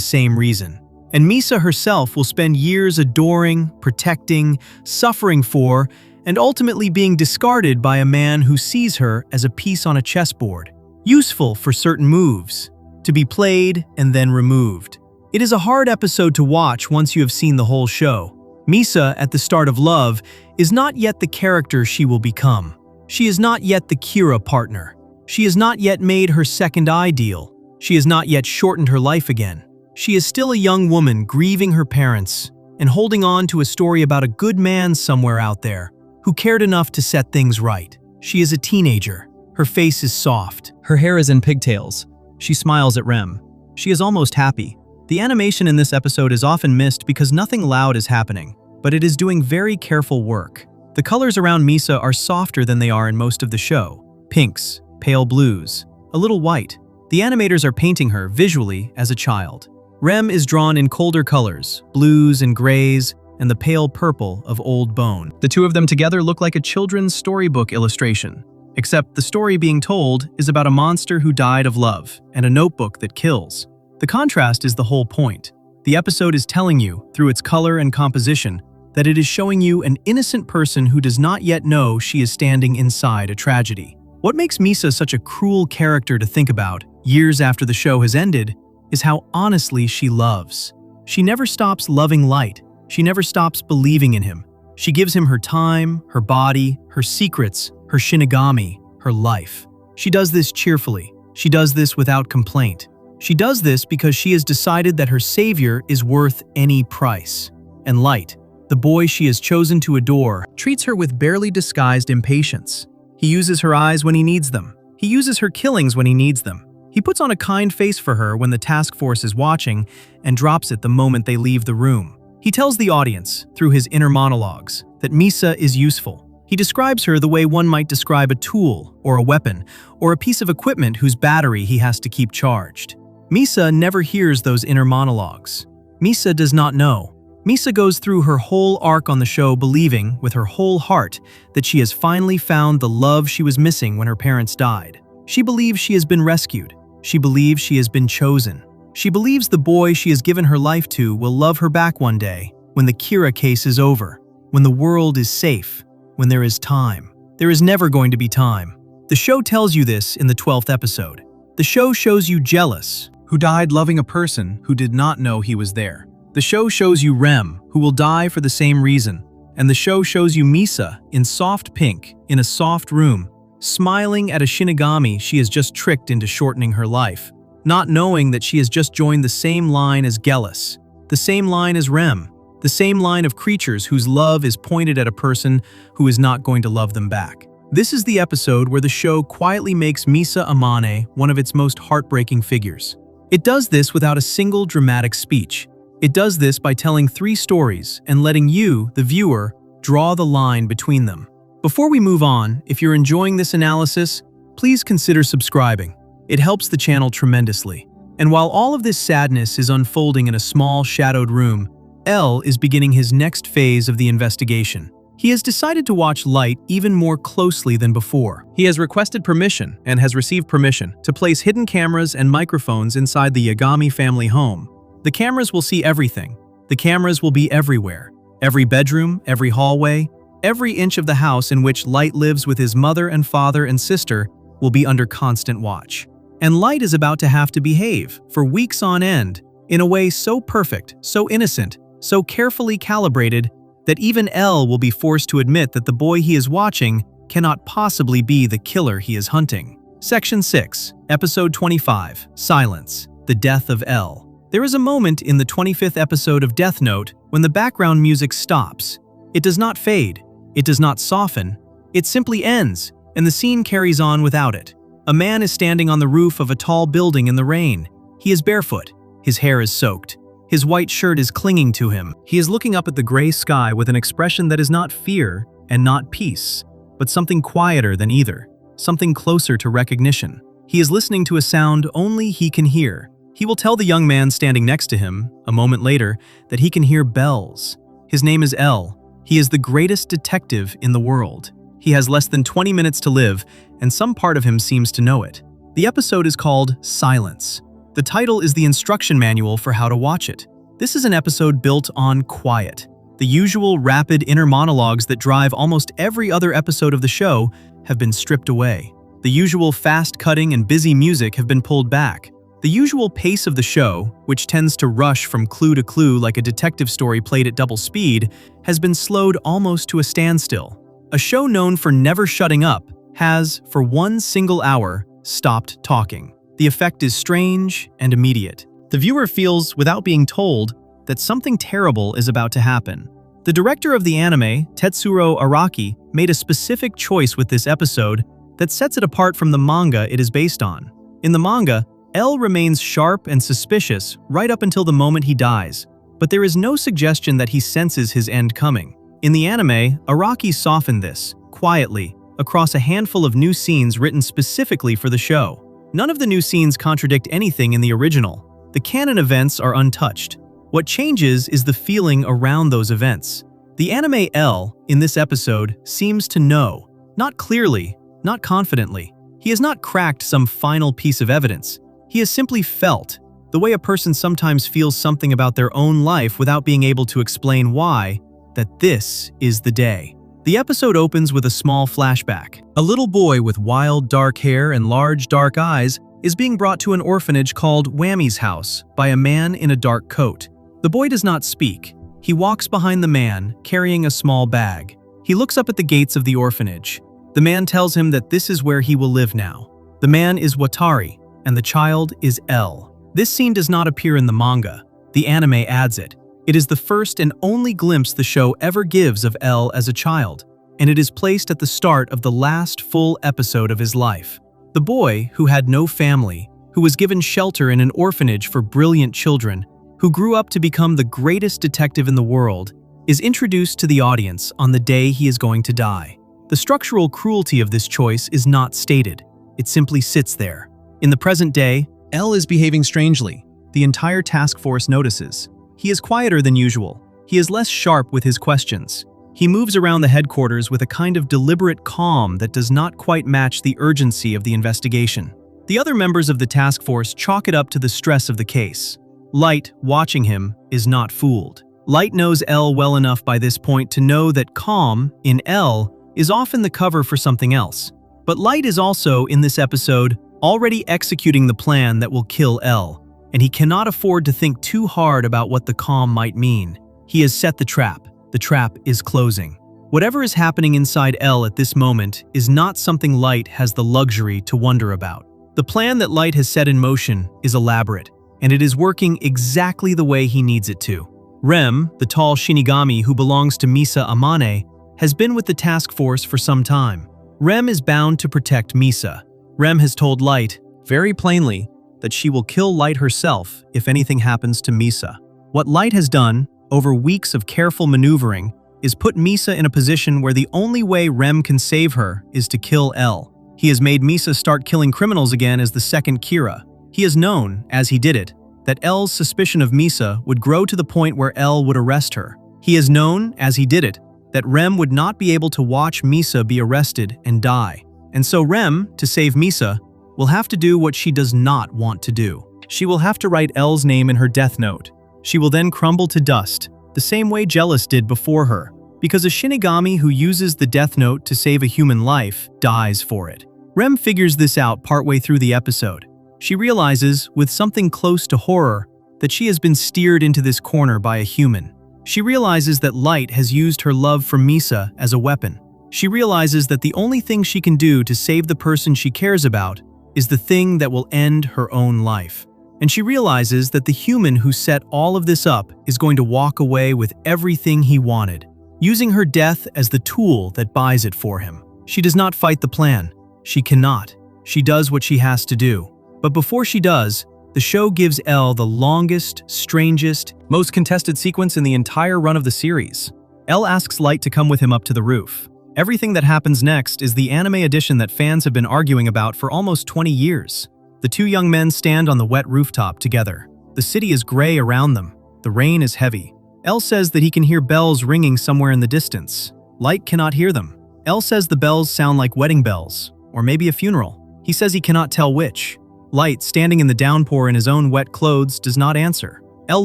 same reason. And Misa herself will spend years adoring, protecting, suffering for, and ultimately being discarded by a man who sees her as a piece on a chessboard, useful for certain moves, to be played and then removed. It is a hard episode to watch once you have seen the whole show. Misa, at the start of Love, is not yet the character she will become. She is not yet the Kira partner. She has not yet made her second ideal. She has not yet shortened her life again. She is still a young woman grieving her parents and holding on to a story about a good man somewhere out there who cared enough to set things right. She is a teenager. Her face is soft. Her hair is in pigtails. She smiles at Rem. She is almost happy. The animation in this episode is often missed because nothing loud is happening, but it is doing very careful work. The colors around Misa are softer than they are in most of the show. Pinks, pale blues, a little white. The animators are painting her, visually, as a child. Rem is drawn in colder colors, blues and grays, and the pale purple of old bone. The two of them together look like a children's storybook illustration, except the story being told is about a monster who died of love and a notebook that kills. The contrast is the whole point. The episode is telling you, through its color and composition, that it is showing you an innocent person who does not yet know she is standing inside a tragedy. What makes Misa such a cruel character to think about, years after the show has ended, is how honestly she loves. She never stops loving Light. She never stops believing in him. She gives him her time, her body, her secrets, her Shinigami, her life. She does this cheerfully. She does this without complaint. She does this because she has decided that her savior is worth any price. And Light, the boy she has chosen to adore, treats her with barely disguised impatience. He uses her eyes when he needs them. He uses her killings when he needs them. He puts on a kind face for her when the task force is watching and drops it the moment they leave the room. He tells the audience, through his inner monologues, that Misa is useful. He describes her the way one might describe a tool, or a weapon, or a piece of equipment whose battery he has to keep charged. Misa never hears those inner monologues. Misa does not know. Misa goes through her whole arc on the show believing, with her whole heart, that she has finally found the love she was missing when her parents died. She believes she has been rescued. She believes she has been chosen. She believes the boy she has given her life to will love her back one day, when the Kira case is over, when the world is safe, when there is time. There is never going to be time. The show tells you this in the 12th episode. The show shows you Jealous, who died loving a person who did not know he was there. The show shows you Rem, who will die for the same reason. And the show shows you Misa, in soft pink, in a soft room, smiling at a Shinigami she has just tricked into shortening her life, not knowing that she has just joined the same line as Jealous, the same line as Rem, the same line of creatures whose love is pointed at a person who is not going to love them back. This is the episode where the show quietly makes Misa Amane one of its most heartbreaking figures. It does this without a single dramatic speech. It does this by telling 3 stories and letting you, the viewer, draw the line between them. Before we move on, if you're enjoying this analysis, please consider subscribing. It helps the channel tremendously. And while all of this sadness is unfolding in a small, shadowed room, L is beginning his next phase of the investigation. He has decided to watch Light even more closely than before. He has requested permission and has received permission to place hidden cameras and microphones inside the Yagami family home. The cameras will see everything. The cameras will be everywhere. Every bedroom, every hallway, every inch of the house in which Light lives with his mother and father and sister will be under constant watch. And Light is about to have to behave, for weeks on end, in a way so perfect, so innocent, so carefully calibrated, that even L will be forced to admit that the boy he is watching cannot possibly be the killer he is hunting. Section 6, Episode 25, Silence, The Death of L. There is a moment in the 25th episode of Death Note when the background music stops. It does not fade. It does not soften. It simply ends, and the scene carries on without it. A man is standing on the roof of a tall building in the rain. He is barefoot. His hair is soaked. His white shirt is clinging to him. He is looking up at the gray sky with an expression that is not fear and not peace, but something quieter than either, something closer to recognition. He is listening to a sound only he can hear, He will tell the young man standing next to him, a moment later, that he can hear bells. His name is L. He is the greatest detective in the world. He has less than 20 minutes to live, and some part of him seems to know it. The episode is called Silence. The title is the instruction manual for how to watch it. This is an episode built on quiet. The usual rapid inner monologues that drive almost every other episode of the show have been stripped away. The usual fast-cutting and busy music have been pulled back. The usual pace of the show, which tends to rush from clue to clue like a detective story played at double speed, has been slowed almost to a standstill. A show known for never shutting up has, for one single hour, stopped talking. The effect is strange and immediate. The viewer feels, without being told, that something terrible is about to happen. The director of the anime, Tetsuro Araki, made a specific choice with this episode that sets it apart from the manga it is based on. In the manga, L remains sharp and suspicious right up until the moment he dies, but there is no suggestion that he senses his end coming. In the anime, Araki softened this, quietly, across a handful of new scenes written specifically for the show. None of the new scenes contradict anything in the original. The canon events are untouched. What changes is the feeling around those events. The anime L, in this episode, seems to know, not clearly, not confidently. He has not cracked some final piece of evidence. He has simply felt, the way a person sometimes feels something about their own life without being able to explain why, that this is the day. The episode opens with a small flashback. A little boy with wild dark hair and large dark eyes is being brought to an orphanage called Whammy's house by a man in a dark coat. The boy does not speak. He walks behind the man, carrying a small bag. He looks up at the gates of the orphanage. The man tells him that this is where he will live now. The man is Watari, and the child is L. This scene does not appear in the manga. The anime adds it. It is the first and only glimpse the show ever gives of L as a child, and it is placed at the start of the last full episode of his life. The boy, who had no family, who was given shelter in an orphanage for brilliant children, who grew up to become the greatest detective in the world, is introduced to the audience on the day he is going to die. The structural cruelty of this choice is not stated. It simply sits there. In the present day, L is behaving strangely. The entire task force notices. He is quieter than usual. He is less sharp with his questions. He moves around the headquarters with a kind of deliberate calm that does not quite match the urgency of the investigation. The other members of the task force chalk it up to the stress of the case. Light, watching him, is not fooled. Light knows L well enough by this point to know that calm, in L, is often the cover for something else. But Light is also, in this episode, already executing the plan that will kill L, and he cannot afford to think too hard about what the calm might mean. He has set the trap. The trap is closing. Whatever is happening inside L at this moment is not something Light has the luxury to wonder about. The plan that Light has set in motion is elaborate, and it is working exactly the way he needs it to. Rem, the tall Shinigami who belongs to Misa Amane, has been with the task force for some time. Rem is bound to protect Misa. Rem has told Light, very plainly, that she will kill Light herself if anything happens to Misa. What Light has done, over weeks of careful maneuvering, is put Misa in a position where the only way Rem can save her is to kill L. He has made Misa start killing criminals again as the second Kira. He has known, as he did it, that L's suspicion of Misa would grow to the point where L would arrest her. He has known, as he did it, that Rem would not be able to watch Misa be arrested and die. And so Rem, to save Misa, will have to do what she does not want to do. She will have to write L's name in her death note. She will then crumble to dust, the same way Jealous did before her, because a Shinigami who uses the death note to save a human life dies for it. Rem figures this out partway through the episode. She realizes, with something close to horror, that she has been steered into this corner by a human. She realizes that Light has used her love for Misa as a weapon. She realizes that the only thing she can do to save the person she cares about is the thing that will end her own life. And she realizes that the human who set all of this up is going to walk away with everything he wanted, using her death as the tool that buys it for him. She does not fight the plan. She cannot. She does what she has to do. But before she does, the show gives L the longest, strangest, most contested sequence in the entire run of the series. L asks Light to come with him up to the roof. Everything that happens next is the anime edition that fans have been arguing about for almost 20 years. The two young men stand on the wet rooftop together. The city is gray around them. The rain is heavy. L says that he can hear bells ringing somewhere in the distance. Light cannot hear them. L says the bells sound like wedding bells, or maybe a funeral. He says he cannot tell which. Light, standing in the downpour in his own wet clothes, does not answer. L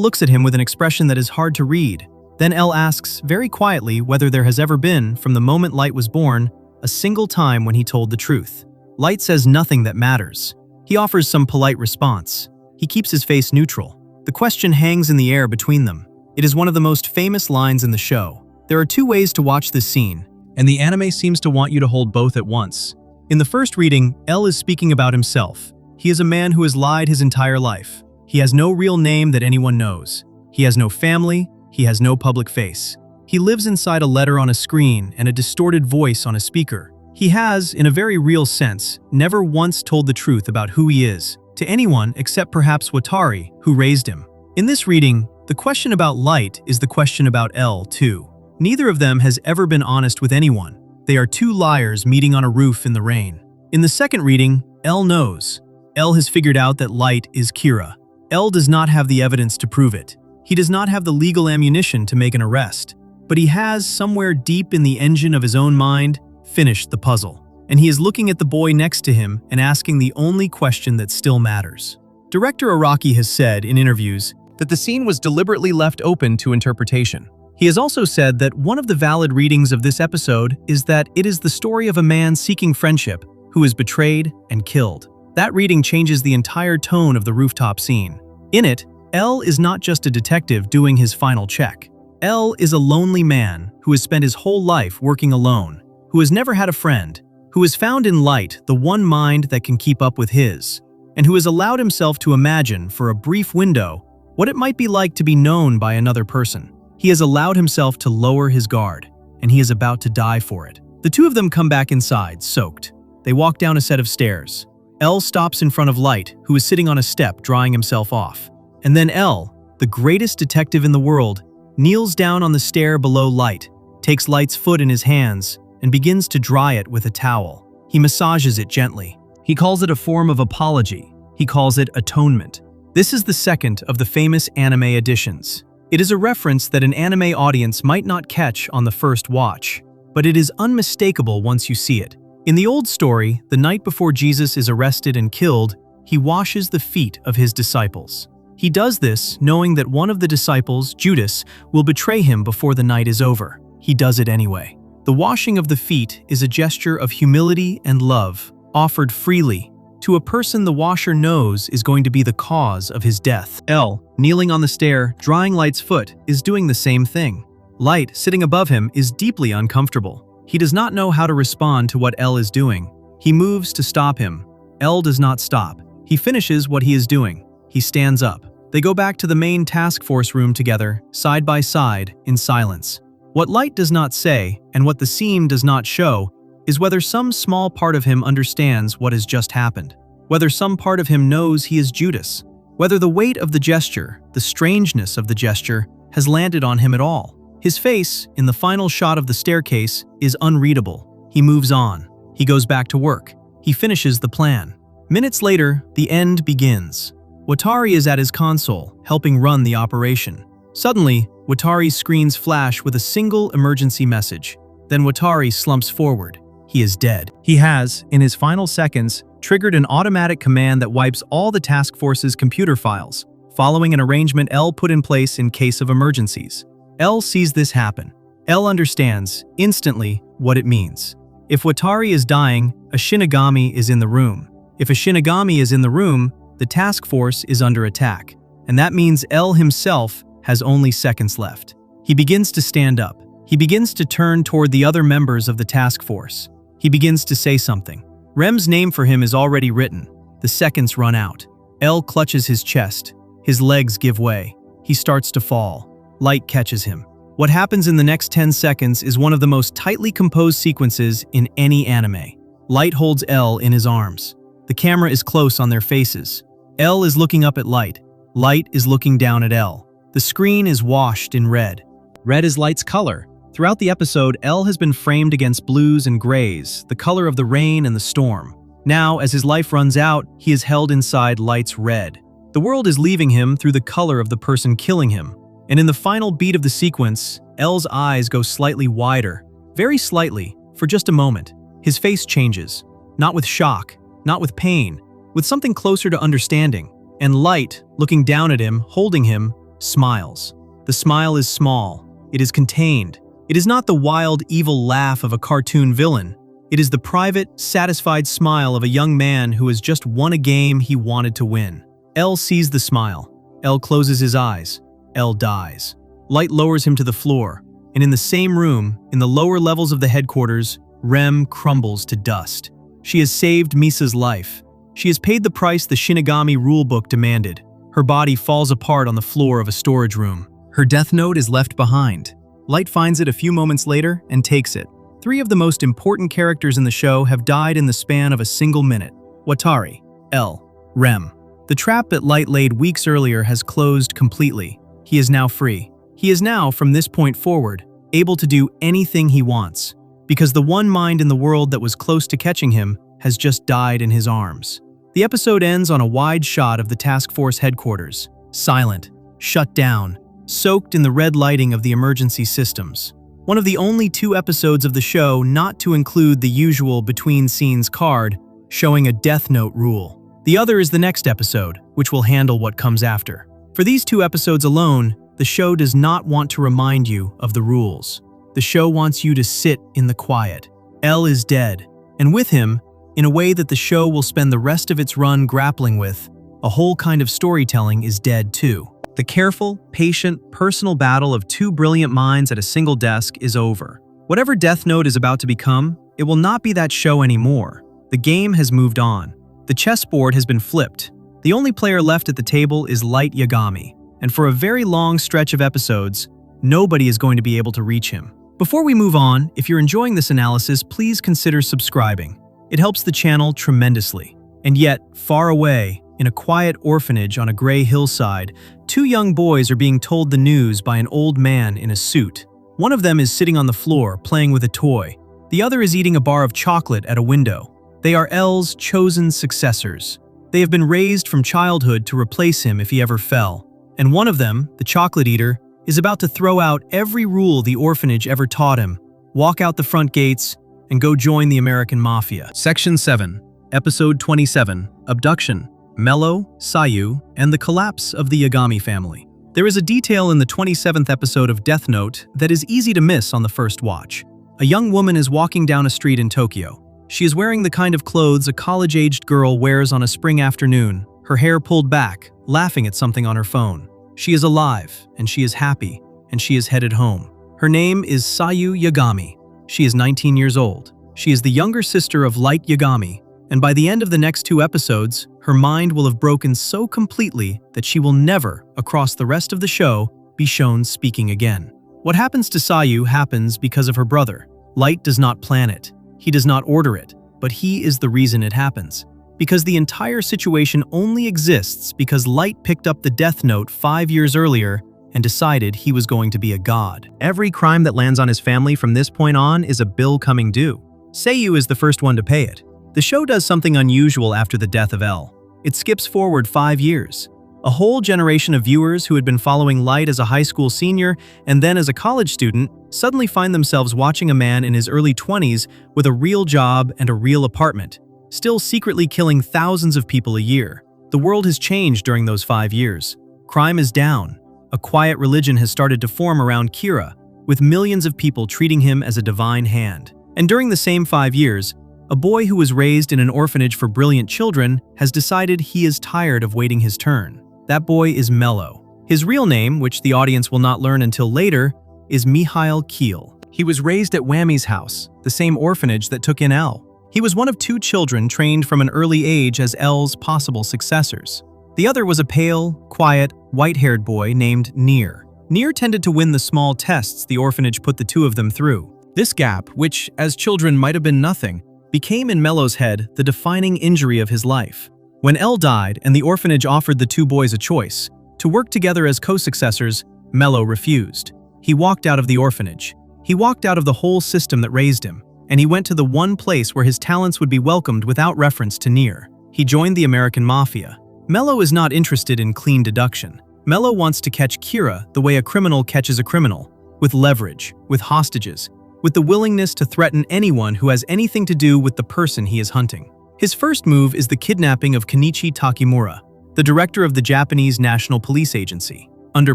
looks at him with an expression that is hard to read. Then L asks, very quietly, whether there has ever been, from the moment Light was born, a single time when he told the truth. Light says nothing that matters. He offers some polite response. He keeps his face neutral. The question hangs in the air between them. It is one of the most famous lines in the show. There are two ways to watch this scene, and the anime seems to want you to hold both at once. In the first reading, L is speaking about himself. He is a man who has lied his entire life. He has no real name that anyone knows. He has no family. He has no public face. He lives inside a letter on a screen and a distorted voice on a speaker. He has, in a very real sense, never once told the truth about who he is, to anyone except perhaps Watari, who raised him. In this reading, the question about Light is the question about L, too. Neither of them has ever been honest with anyone. They are two liars meeting on a roof in the rain. In the second reading, L knows. L has figured out that Light is Kira. L does not have the evidence to prove it. He does not have the legal ammunition to make an arrest. But he has, somewhere deep in the engine of his own mind, finished the puzzle. And he is looking at the boy next to him and asking the only question that still matters. Director Araki has said in interviews that the scene was deliberately left open to interpretation. He has also said that one of the valid readings of this episode is that it is the story of a man seeking friendship who is betrayed and killed. That reading changes the entire tone of the rooftop scene. In it, L is not just a detective doing his final check. L is a lonely man who has spent his whole life working alone, who has never had a friend, who has found in Light the one mind that can keep up with his, and who has allowed himself to imagine for a brief window what it might be like to be known by another person. He has allowed himself to lower his guard, and he is about to die for it. The two of them come back inside, soaked. They walk down a set of stairs. L stops in front of Light, who is sitting on a step drying himself off. And then L, the greatest detective in the world, kneels down on the stair below Light, takes Light's foot in his hands, and begins to dry it with a towel. He massages it gently. He calls it a form of apology. He calls it atonement. This is the second of the famous anime editions. It is a reference that an anime audience might not catch on the first watch, but it is unmistakable once you see it. In the old story, the night before Jesus is arrested and killed, he washes the feet of his disciples. He does this knowing that one of the disciples, Judas, will betray him before the night is over. He does it anyway. The washing of the feet is a gesture of humility and love, offered freely, to a person the washer knows is going to be the cause of his death. L, kneeling on the stair, drying Light's foot, is doing the same thing. Light, sitting above him, is deeply uncomfortable. He does not know how to respond to what L is doing. He moves to stop him. L does not stop. He finishes what he is doing. He stands up. They go back to the main task force room together, side by side, in silence. What Light does not say, and what the scene does not show, is whether some small part of him understands what has just happened, whether some part of him knows he is Judas, whether the weight of the gesture, the strangeness of the gesture, has landed on him at all. His face, in the final shot of the staircase, is unreadable. He moves on. He goes back to work. He finishes the plan. Minutes later, the end begins. Watari is at his console, helping run the operation. Suddenly, Watari's screens flash with a single emergency message. Then Watari slumps forward. He is dead. He has, in his final seconds, triggered an automatic command that wipes all the task force's computer files, following an arrangement L put in place in case of emergencies. L sees this happen. L understands, instantly, what it means. If Watari is dying, a Shinigami is in the room. If a Shinigami is in the room, the task force is under attack. And that means L himself has only seconds left. He begins to stand up. He begins to turn toward the other members of the task force. He begins to say something. Rem's name for him is already written. The seconds run out. L clutches his chest. His legs give way. He starts to fall. Light catches him. What happens in the next 10 seconds is one of the most tightly composed sequences in any anime. Light holds L in his arms. The camera is close on their faces. L is looking up at Light. Light is looking down at L. The screen is washed in red. Red is Light's color. Throughout the episode, L has been framed against blues and grays, the color of the rain and the storm. Now, as his life runs out, he is held inside Light's red. The world is leaving him through the color of the person killing him. And in the final beat of the sequence, L's eyes go slightly wider, very slightly, for just a moment. His face changes, not with shock, not with pain, with something closer to understanding. And Light, looking down at him, holding him, smiles. The smile is small. It is contained. It is not the wild, evil laugh of a cartoon villain. It is the private, satisfied smile of a young man who has just won a game he wanted to win. L sees the smile. L closes his eyes. L dies. Light lowers him to the floor, and in the same room, in the lower levels of the headquarters, Rem crumbles to dust. She has saved Misa's life. She has paid the price the Shinigami rulebook demanded. Her body falls apart on the floor of a storage room. Her death note is left behind. Light finds it a few moments later and takes it. 3 of the most important characters in the show have died in the span of a single minute. Watari, L, Rem. The trap that Light laid weeks earlier has closed completely. He is now free. He is now, from this point forward, able to do anything he wants, because the one mind in the world that was close to catching him has just died in his arms. The episode ends on a wide shot of the task force headquarters, silent, shut down, soaked in the red lighting of the emergency systems. One of the only 2 episodes of the show not to include the usual between-scenes card showing a Death Note rule. The other is the next episode, which will handle what comes after. For these 2 episodes alone, the show does not want to remind you of the rules. The show wants you to sit in the quiet. L is dead, and with him, in a way that the show will spend the rest of its run grappling with, a whole kind of storytelling is dead too. The careful, patient, personal battle of 2 brilliant minds at a single desk is over. Whatever Death Note is about to become, it will not be that show anymore. The game has moved on. The chessboard has been flipped. The only player left at the table is Light Yagami, and for a very long stretch of episodes, nobody is going to be able to reach him. Before we move on, if you're enjoying this analysis, please consider subscribing. It helps the channel tremendously. And yet, far away, in a quiet orphanage on a gray hillside, 2 young boys are being told the news by an old man in a suit. One of them is sitting on the floor, playing with a toy. The other is eating a bar of chocolate at a window. They are L's chosen successors. They have been raised from childhood to replace him if he ever fell. And one of them, the chocolate eater, is about to throw out every rule the orphanage ever taught him, walk out the front gates, and go join the American Mafia. Section 7, Episode 27, Abduction, Mello, Sayu, and the Collapse of the Yagami Family. There is a detail in the 27th episode of Death Note that is easy to miss on the first watch. A young woman is walking down a street in Tokyo. She is wearing the kind of clothes a college-aged girl wears on a spring afternoon, her hair pulled back, laughing at something on her phone. She is alive, and she is happy, and she is headed home. Her name is Sayu Yagami. She is 19 years old. She is the younger sister of Light Yagami, and by the end of the next 2 episodes, her mind will have broken so completely that she will never, across the rest of the show, be shown speaking again. What happens to Sayu happens because of her brother. Light does not plan it. He does not order it, but he is the reason it happens. Because the entire situation only exists because Light picked up the Death Note 5 years earlier and decided he was going to be a god. Every crime that lands on his family from this point on is a bill coming due. Sayu is the first one to pay it. The show does something unusual after the death of L. It skips forward 5 years. A whole generation of viewers who had been following Light as a high school senior and then as a college student suddenly find themselves watching a man in his early 20s with a real job and a real apartment, still secretly killing thousands of people a year. The world has changed during those 5 years. Crime is down. A quiet religion has started to form around Kira, with millions of people treating him as a divine hand. And during the same 5 years, a boy who was raised in an orphanage for brilliant children has decided he is tired of waiting his turn. That boy is Mello. His real name, which the audience will not learn until later, is Mikhail Keel. He was raised at Whammy's house, the same orphanage that took in L. He was one of 2 children trained from an early age as L's possible successors. The other was a pale, quiet, white-haired boy named Near. Near tended to win the small tests the orphanage put the 2 of them through. This gap, which as children might have been nothing, became in Mello's head the defining injury of his life. When L died and the orphanage offered the 2 boys a choice, to work together as co-successors, Mello refused. He walked out of the orphanage. He walked out of the whole system that raised him. and he went to the one place where his talents would be welcomed without reference to near. He joined the American Mafia. Mello is not interested in clean deduction. Mello wants to catch Kira the way a criminal catches a criminal, with leverage, with hostages, with the willingness to threaten anyone who has anything to do with the person he is hunting. His first move is the kidnapping of Kenichi Takemura, the director of the Japanese National Police Agency. Under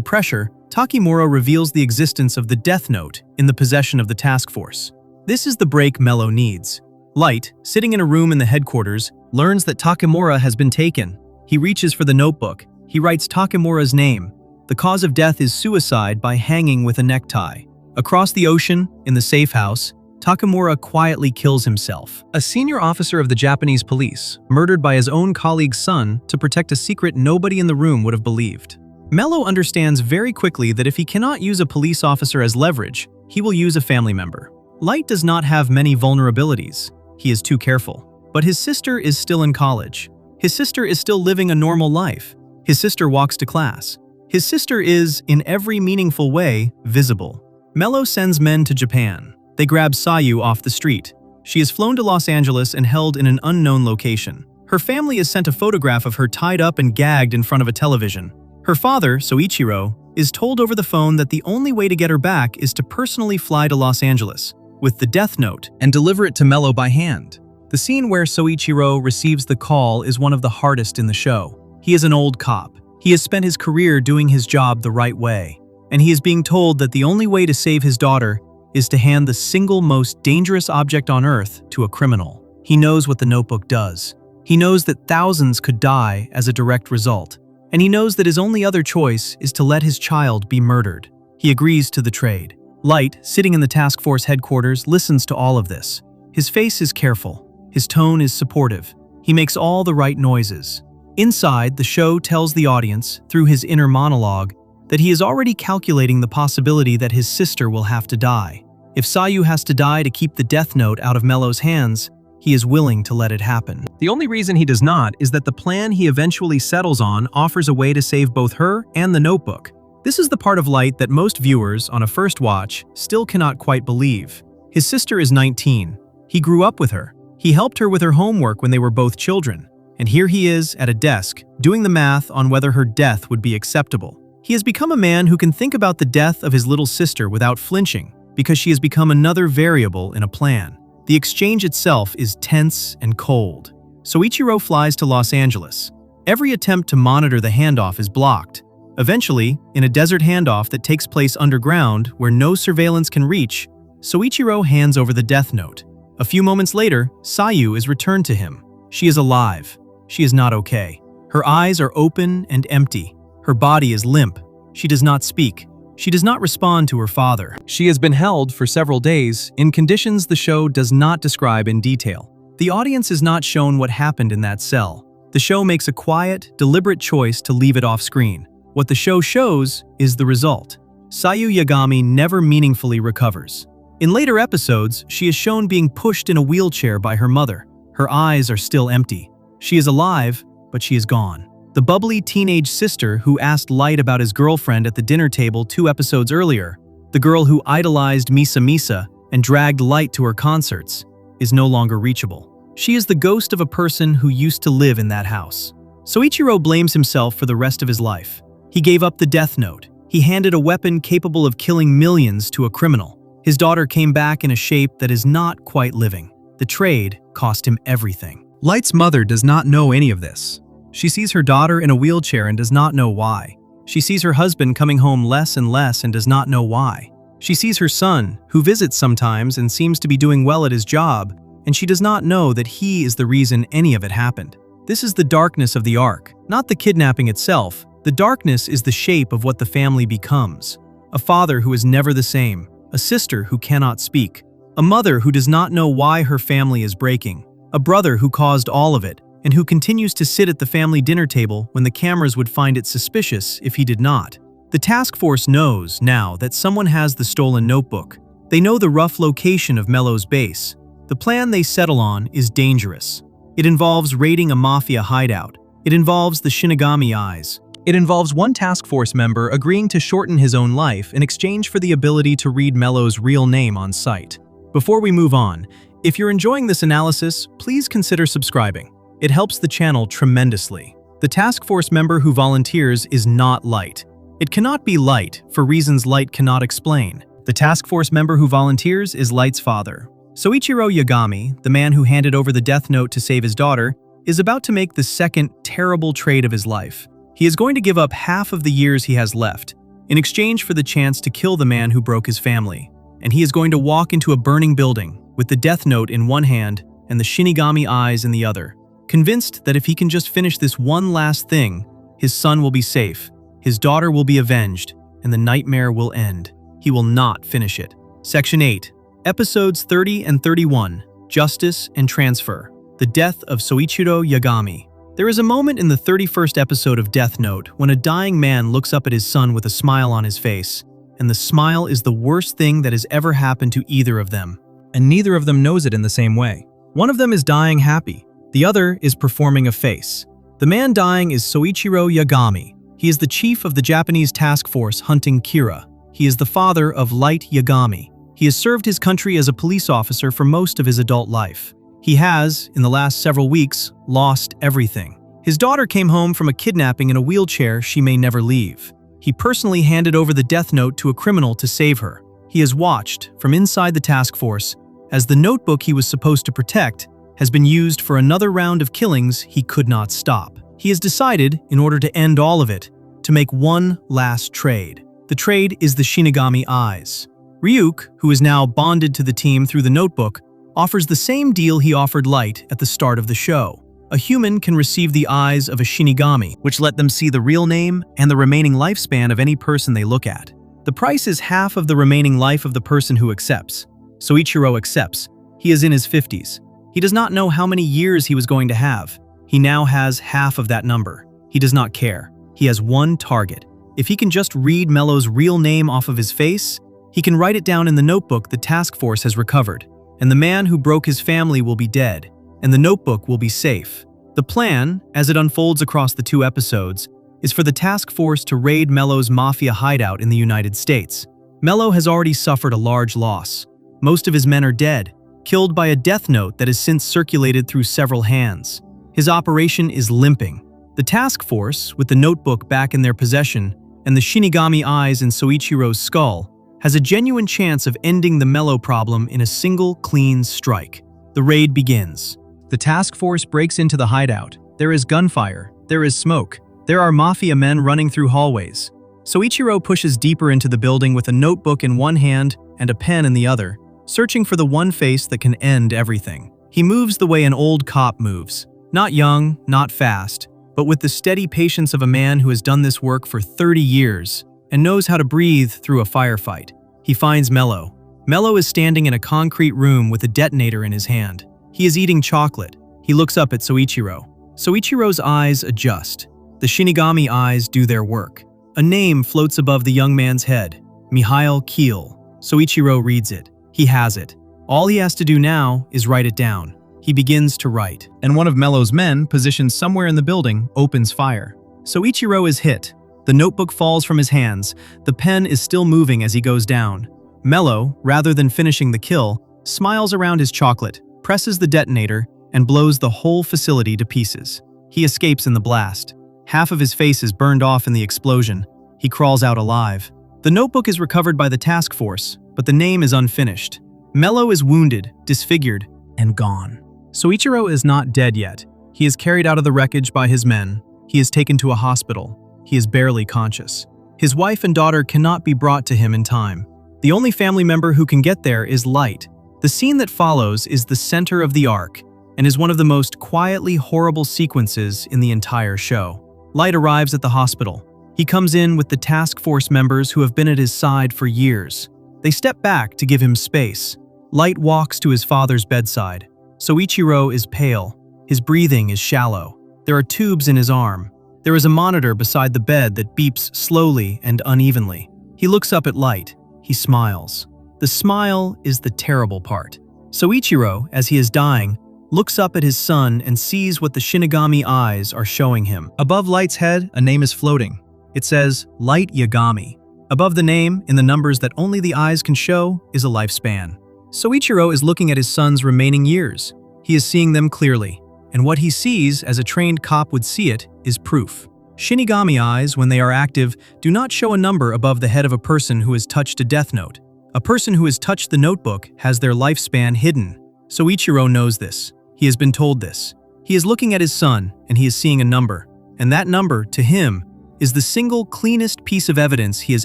pressure, Takemura reveals the existence of the Death Note in the possession of the task force. This is the break Mello needs. Light, sitting in a room in the headquarters, learns that Takemura has been taken. He reaches for the notebook. He writes Takemura's name. The cause of death is suicide by hanging with a necktie. Across the ocean, in the safe house, Takemura quietly kills himself. A senior officer of the Japanese police, murdered by his own colleague's son to protect a secret nobody in the room would have believed. Mello understands very quickly that if he cannot use a police officer as leverage, he will use a family member. Light does not have many vulnerabilities. He is too careful. But his sister is still in college. His sister is still living a normal life. His sister walks to class. His sister is, in every meaningful way, visible. Mello sends men to Japan. They grab Sayu off the street. She is flown to Los Angeles and held in an unknown location. Her family is sent a photograph of her tied up and gagged in front of a television. Her father, Soichiro, is told over the phone that the only way to get her back is to personally fly to Los Angeles with the Death Note and deliver it to Mello by hand. The scene where Soichiro receives the call is one of the hardest in the show. He is an old cop. He has spent his career doing his job the right way, and he is being told that the only way to save his daughter is to hand the single most dangerous object on Earth to a criminal. He knows what the notebook does. He knows that thousands could die as a direct result, and he knows that his only other choice is to let his child be murdered. He agrees to the trade. Light, sitting in the task force headquarters, listens to all of this. His face is careful. His tone is supportive. He makes all the right noises. Inside, the show tells the audience, through his inner monologue, that he is already calculating the possibility that his sister will have to die. If Sayu has to die to keep the Death Note out of Mello's hands, he is willing to let it happen. The only reason he does not is that the plan he eventually settles on offers a way to save both her and the notebook. This is the part of Light that most viewers, on a first watch, still cannot quite believe. His sister is 19. He grew up with her. He helped her with her homework when they were both children. And here he is, at a desk, doing the math on whether her death would be acceptable. He has become a man who can think about the death of his little sister without flinching, because she has become another variable in a plan. The exchange itself is tense and cold. Soichiro flies to Los Angeles. Every attempt to monitor the handoff is blocked. Eventually, in a desert handoff that takes place underground where no surveillance can reach, Soichiro hands over the Death Note. A few moments later, Sayu is returned to him. She is alive. She is not okay. Her eyes are open and empty. Her body is limp. She does not speak. She does not respond to her father. She has been held for several days in conditions the show does not describe in detail. The audience is not shown what happened in that cell. The show makes a quiet, deliberate choice to leave it off screen. What the show shows is the result. Sayu Yagami never meaningfully recovers. In later episodes, she is shown being pushed in a wheelchair by her mother. Her eyes are still empty. She is alive, but she is gone. The bubbly teenage sister who asked Light about his girlfriend at the dinner table 2 episodes earlier, the girl who idolized Misa Misa and dragged Light to her concerts, is no longer reachable. She is the ghost of a person who used to live in that house. Soichiro blames himself for the rest of his life. He gave up the Death Note. He handed a weapon capable of killing millions to a criminal. His daughter came back in a shape that is not quite living. The trade cost him everything. Light's mother does not know any of this. She sees her daughter in a wheelchair and does not know why. She sees her husband coming home less and less and does not know why. She sees her son, who visits sometimes and seems to be doing well at his job, and she does not know that he is the reason any of it happened. This is the darkness of the arc, not the kidnapping itself. The darkness is the shape of what the family becomes. A father who is never the same, a sister who cannot speak, a mother who does not know why her family is breaking, a brother who caused all of it, and who continues to sit at the family dinner table when the cameras would find it suspicious if he did not. The task force knows now that someone has the stolen notebook. They know the rough location of Mello's base. The plan they settle on is dangerous. It involves raiding a mafia hideout. It involves the Shinigami Eyes. It involves one task force member agreeing to shorten his own life in exchange for the ability to read Mello's real name on sight. Before we move on, if you're enjoying this analysis, please consider subscribing. It helps the channel tremendously. The task force member who volunteers is not Light. It cannot be Light for reasons Light cannot explain. The task force member who volunteers is Light's father. Soichiro Yagami, the man who handed over the death note to save his daughter, is about to make the second terrible trade of his life. He is going to give up half of the years he has left, in exchange for the chance to kill the man who broke his family. And he is going to walk into a burning building, with the death note in one hand and the Shinigami eyes in the other, convinced that if he can just finish this one last thing, his son will be safe, his daughter will be avenged, and the nightmare will end. He will not finish it. Section 8. Episodes 30 and 31, Justice and Transfer. The Death of Soichiro Yagami. There is a moment in the 31st episode of Death Note when a dying man looks up at his son with a smile on his face, and the smile is the worst thing that has ever happened to either of them. And neither of them knows it in the same way. One of them is dying happy. The other is performing a face. The man dying is Soichiro Yagami. He is the chief of the Japanese task force hunting Kira. He is the father of Light Yagami. He has served his country as a police officer for most of his adult life. He has, in the last several weeks, lost everything. His daughter came home from a kidnapping in a wheelchair she may never leave. He personally handed over the death note to a criminal to save her. He has watched, from inside the task force, as the notebook he was supposed to protect has been used for another round of killings he could not stop. He has decided, in order to end all of it, to make one last trade. The trade is the Shinigami eyes. Ryuk, who is now bonded to the team through the notebook, offers the same deal he offered Light at the start of the show. A human can receive the eyes of a Shinigami, which let them see the real name and the remaining lifespan of any person they look at. The price is half of the remaining life of the person who accepts. Soichiro accepts. He is in his 50s. He does not know how many years he was going to have. He now has half of that number. He does not care. He has one target. If he can just read Mello's real name off of his face, he can write it down in the notebook the task force has recovered, and the man who broke his family will be dead, and the notebook will be safe. The plan, as it unfolds across the two episodes, is for the task force to raid Mello's mafia hideout in the United States. Mello has already suffered a large loss. Most of his men are dead, killed by a death note that has since circulated through several hands. His operation is limping. The task force, with the notebook back in their possession and the Shinigami eyes in Soichiro's skull, has a genuine chance of ending the Mello problem in a single clean strike. The raid begins. The task force breaks into the hideout. There is gunfire. There is smoke. There are mafia men running through hallways. Soichiro pushes deeper into the building with a notebook in one hand and a pen in the other, searching for the one face that can end everything. He moves the way an old cop moves. Not young, not fast, but with the steady patience of a man who has done this work for 30 years and knows how to breathe through a firefight. He finds Mello. Mello is standing in a concrete room with a detonator in his hand. He is eating chocolate. He looks up at Soichiro. Soichiro's eyes adjust. The Shinigami eyes do their work. A name floats above the young man's head. Mihail Kiel. Soichiro reads it. He has it. All he has to do now is write it down. He begins to write, and one of Mello's men, positioned somewhere in the building, opens fire. Soichiro is hit. The notebook falls from his hands. The pen is still moving as he goes down. Mello, rather than finishing the kill, smiles around his chocolate, presses the detonator, and blows the whole facility to pieces. He escapes in the blast. Half of his face is burned off in the explosion. He crawls out alive. The notebook is recovered by the task force, but the name is unfinished. Mello is wounded, disfigured, and gone. Soichiro is not dead yet. He is carried out of the wreckage by his men. He is taken to a hospital. He is barely conscious. His wife and daughter cannot be brought to him in time. The only family member who can get there is Light. The scene that follows is the center of the arc and is one of the most quietly horrible sequences in the entire show. Light arrives at the hospital. He comes in with the task force members who have been at his side for years. They step back to give him space. Light walks to his father's bedside. Soichiro is pale. His breathing is shallow. There are tubes in his arm. There is a monitor beside the bed that beeps slowly and unevenly. He looks up at Light. He smiles. The smile is the terrible part. Soichiro, as he is dying, looks up at his son and sees what the Shinigami eyes are showing him. Above Light's head, a name is floating. It says, Light Yagami. Above the name, in the numbers that only the eyes can show, is a lifespan. Soichiro is looking at his son's remaining years. He is seeing them clearly, and what he sees, as a trained cop would see it, is proof. Shinigami eyes, when they are active, do not show a number above the head of a person who has touched a death note. A person who has touched the notebook has their lifespan hidden. Soichiro knows this. He has been told this. He is looking at his son, and he is seeing a number. And that number, to him, is the single cleanest piece of evidence he has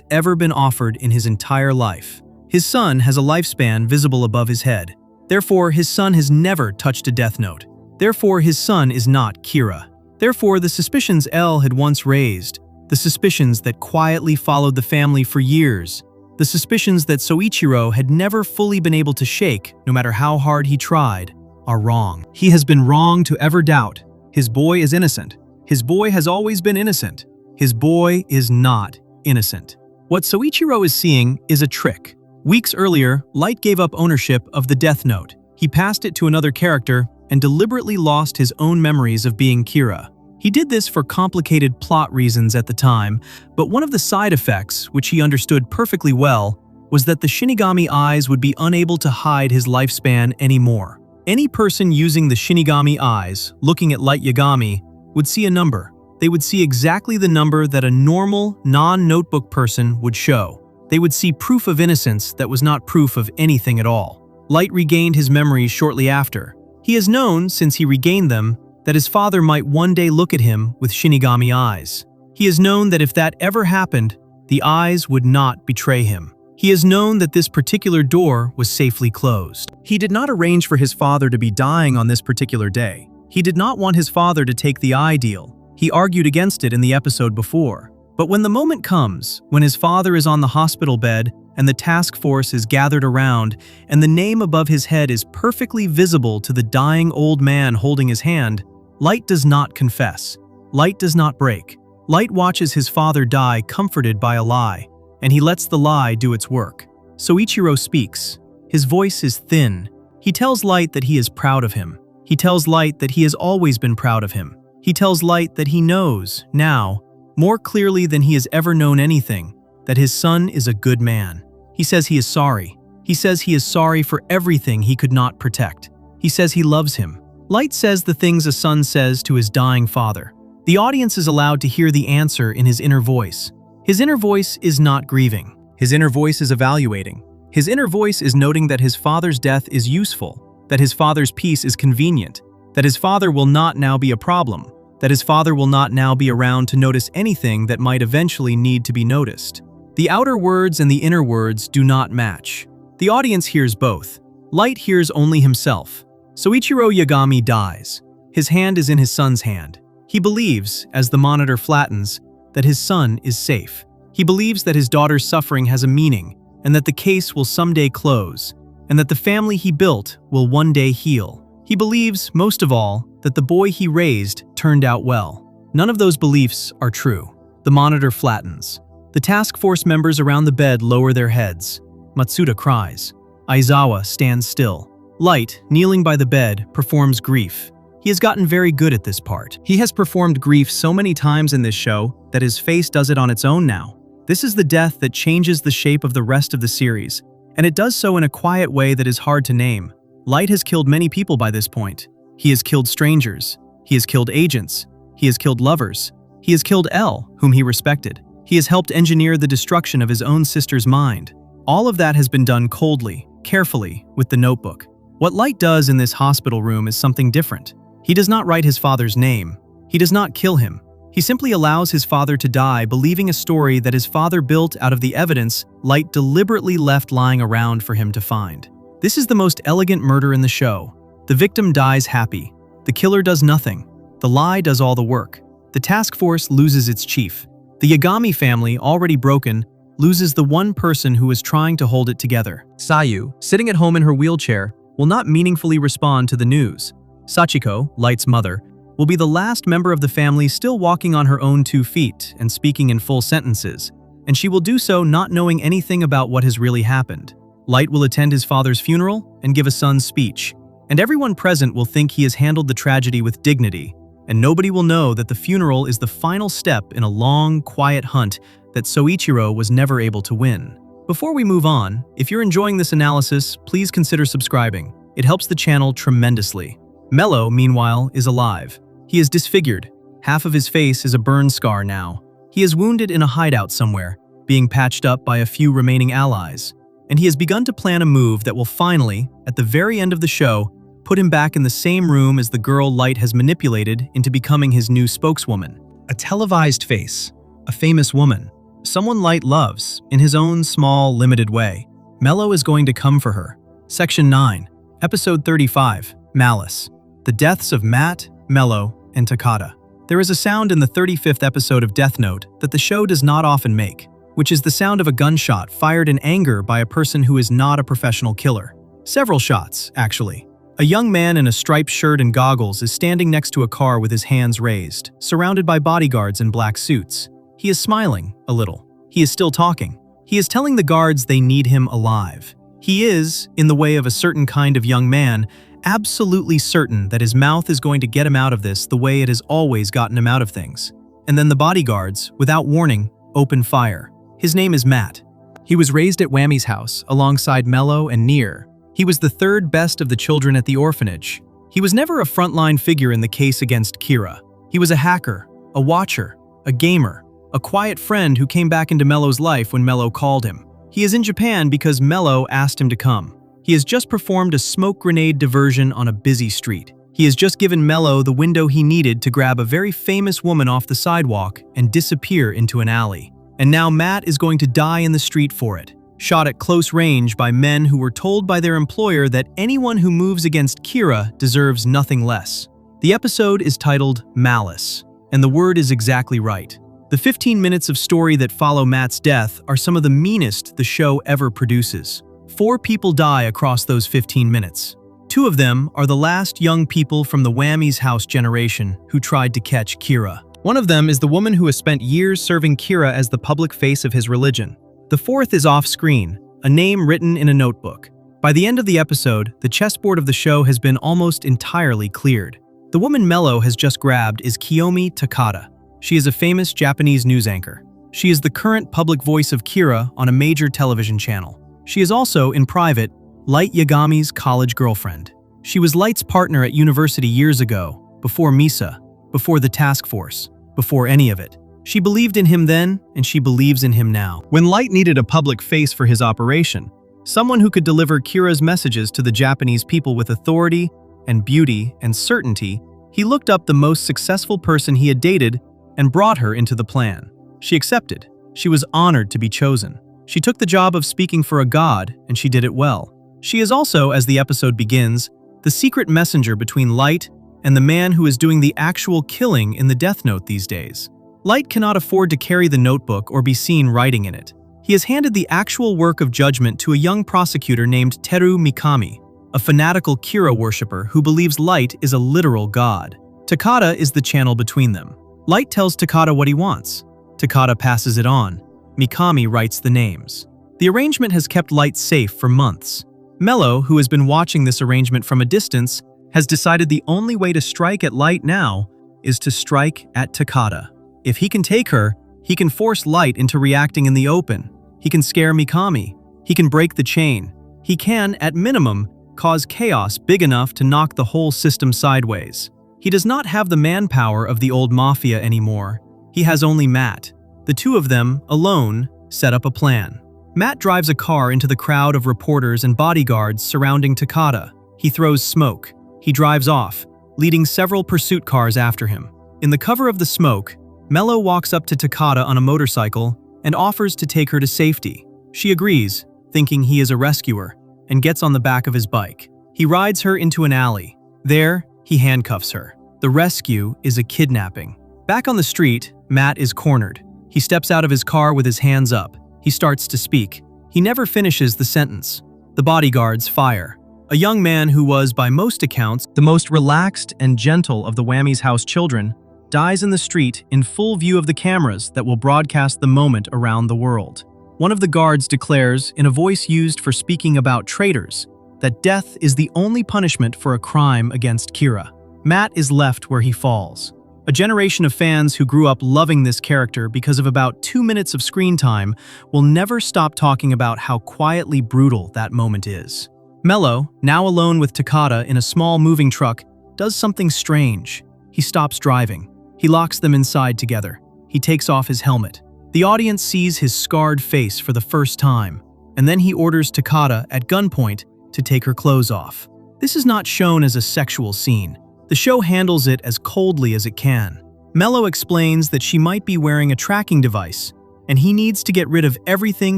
ever been offered in his entire life. His son has a lifespan visible above his head. Therefore, his son has never touched a death note. Therefore, his son is not Kira. Therefore, the suspicions L had once raised, the suspicions that quietly followed the family for years, the suspicions that Soichiro had never fully been able to shake, no matter how hard he tried, are wrong. He has been wrong to ever doubt. His boy is innocent. His boy has always been innocent. His boy is not innocent. What Soichiro is seeing is a trick. Weeks earlier, Light gave up ownership of the Death Note. He passed it to another character and deliberately lost his own memories of being Kira. He did this for complicated plot reasons at the time, but one of the side effects, which he understood perfectly well, was that the Shinigami eyes would be unable to hide his lifespan anymore. Any person using the Shinigami eyes, looking at Light Yagami, would see a number. They would see exactly the number that a normal, non-notebook person would show. They would see proof of innocence that was not proof of anything at all. Light regained his memories shortly after. He has known, since he regained them, that his father might one day look at him with Shinigami eyes. He has known that if that ever happened, the eyes would not betray him. He has known that this particular door was safely closed. He did not arrange for his father to be dying on this particular day. He did not want his father to take the eye deal. He argued against it in the episode before. But when the moment comes, when his father is on the hospital bed and the task force is gathered around and the name above his head is perfectly visible to the dying old man holding his hand, Light does not confess. Light does not break. Light watches his father die comforted by a lie, and he lets the lie do its work. Soichiro speaks. His voice is thin. He tells Light that he is proud of him. He tells Light that he has always been proud of him. He tells Light that he knows, now, more clearly than he has ever known anything, that his son is a good man. He says he is sorry. He says he is sorry for everything he could not protect. He says he loves him. Light says the things a son says to his dying father. The audience is allowed to hear the answer in his inner voice. His inner voice is not grieving. His inner voice is evaluating. His inner voice is noting that his father's death is useful, that his father's peace is convenient, that his father will not now be a problem, that his father will not now be around to notice anything that might eventually need to be noticed. The outer words and the inner words do not match. The audience hears both. Light hears only himself. Soichiro Yagami dies. His hand is in his son's hand. He believes, as the monitor flattens, that his son is safe. He believes that his daughter's suffering has a meaning, and that the case will someday close, and that the family he built will one day heal. He believes, most of all, that the boy he raised turned out well. None of those beliefs are true. The monitor flattens. The task force members around the bed lower their heads. Matsuda cries. Aizawa stands still. Light, kneeling by the bed, performs grief. He has gotten very good at this part. He has performed grief so many times in this show that his face does it on its own now. This is the death that changes the shape of the rest of the series, and it does so in a quiet way that is hard to name. Light has killed many people by this point. He has killed strangers. He has killed agents. He has killed lovers. He has killed L, whom he respected. He has helped engineer the destruction of his own sister's mind. All of that has been done coldly, carefully, with the notebook. What Light does in this hospital room is something different. He does not write his father's name. He does not kill him. He simply allows his father to die, believing a story that his father built out of the evidence Light deliberately left lying around for him to find. This is the most elegant murder in the show. The victim dies happy. The killer does nothing. The lie does all the work. The task force loses its chief. The Yagami family, already broken, loses the one person who is trying to hold it together. Sayu, sitting at home in her wheelchair, will not meaningfully respond to the news. Sachiko, Light's mother, will be the last member of the family still walking on her own 2 feet and speaking in full sentences, and she will do so not knowing anything about what has really happened. Light will attend his father's funeral and give a son's speech, and everyone present will think he has handled the tragedy with dignity, and nobody will know that the funeral is the final step in a long, quiet hunt that Soichiro was never able to win. Before we move on, if you're enjoying this analysis, please consider subscribing. It helps the channel tremendously. Mello, meanwhile, is alive. He is disfigured. Half of his face is a burn scar now. He is wounded in a hideout somewhere, being patched up by a few remaining allies. And he has begun to plan a move that will finally, at the very end of the show, put him back in the same room as the girl Light has manipulated into becoming his new spokeswoman. A televised face. A famous woman. Someone Light loves, in his own small, limited way. Mello is going to come for her. Section 9, Episode 35, Malice. The deaths of Matt, Mello, and Takada. There is a sound in the 35th episode of Death Note that the show does not often make, which is the sound of a gunshot fired in anger by a person who is not a professional killer. Several shots, actually. A young man in a striped shirt and goggles is standing next to a car with his hands raised, surrounded by bodyguards in black suits. He is smiling, a little. He is still talking. He is telling the guards they need him alive. He is, in the way of a certain kind of young man, absolutely certain that his mouth is going to get him out of this the way it has always gotten him out of things. And then the bodyguards, without warning, open fire. His name is Matt. He was raised at Whammy's house, alongside Mello and Near. He was the third best of the children at the orphanage. He was never a frontline figure in the case against Kira. He was a hacker, a watcher, a gamer, a quiet friend who came back into Mello's life when Mello called him. He is in Japan because Mello asked him to come. He has just performed a smoke grenade diversion on a busy street. He has just given Mello the window he needed to grab a very famous woman off the sidewalk and disappear into an alley. And now Matt is going to die in the street for it, shot at close range by men who were told by their employer that anyone who moves against Kira deserves nothing less. The episode is titled Malice, and the word is exactly right. The 15 minutes of story that follow Matt's death are some of the meanest the show ever produces. 4 people die across those 15 minutes. 2 of them are the last young people from the Whammy's house generation who tried to catch Kira. One of them is the woman who has spent years serving Kira as the public face of his religion. The 4th is off-screen, a name written in a notebook. By the end of the episode, the chessboard of the show has been almost entirely cleared. The woman Mello has just grabbed is Kiyomi Takada. She is a famous Japanese news anchor. She is the current public voice of Kira on a major television channel. She is also, in private, Light Yagami's college girlfriend. She was Light's partner at university years ago, before Misa, before the task force, before any of it. She believed in him then, and she believes in him now. When Light needed a public face for his operation, someone who could deliver Kira's messages to the Japanese people with authority and beauty and certainty, he looked up the most successful person he had dated and brought her into the plan. She accepted. She was honored to be chosen. She took the job of speaking for a god, and she did it well. She is also, as the episode begins, the secret messenger between Light and the man who is doing the actual killing in the Death Note these days. Light cannot afford to carry the notebook or be seen writing in it. He has handed the actual work of judgment to a young prosecutor named Teru Mikami, a fanatical Kira worshipper who believes Light is a literal god. Takada is the channel between them. Light tells Takada what he wants. Takada passes it on. Mikami writes the names. The arrangement has kept Light safe for months. Mello, who has been watching this arrangement from a distance, has decided the only way to strike at Light now is to strike at Takada. If he can take her, he can force Light into reacting in the open. He can scare Mikami. He can break the chain. He can, at minimum, cause chaos big enough to knock the whole system sideways. He does not have the manpower of the old mafia anymore. He has only Matt. The 2 of them, alone, set up a plan. Matt drives a car into the crowd of reporters and bodyguards surrounding Takada. He throws smoke. He drives off, leading several pursuit cars after him. In the cover of the smoke, Mello walks up to Takada on a motorcycle and offers to take her to safety. She agrees, thinking he is a rescuer, and gets on the back of his bike. He rides her into an alley. There, he handcuffs her. The rescue is a kidnapping. Back on the street, Matt is cornered. He steps out of his car with his hands up. He starts to speak. He never finishes the sentence. The bodyguards fire. A young man who was, by most accounts, the most relaxed and gentle of the Whammy's house children, dies in the street in full view of the cameras that will broadcast the moment around the world. One of the guards declares, in a voice used for speaking about traitors, that death is the only punishment for a crime against Kira. Matt is left where he falls. A generation of fans who grew up loving this character because of about 2 minutes of screen time will never stop talking about how quietly brutal that moment is. Mello, now alone with Takada in a small moving truck, does something strange. He stops driving. He locks them inside together. He takes off his helmet. The audience sees his scarred face for the first time, and then he orders Takada at gunpoint to take her clothes off. This is not shown as a sexual scene. The show handles it as coldly as it can. Mello explains that she might be wearing a tracking device, and he needs to get rid of everything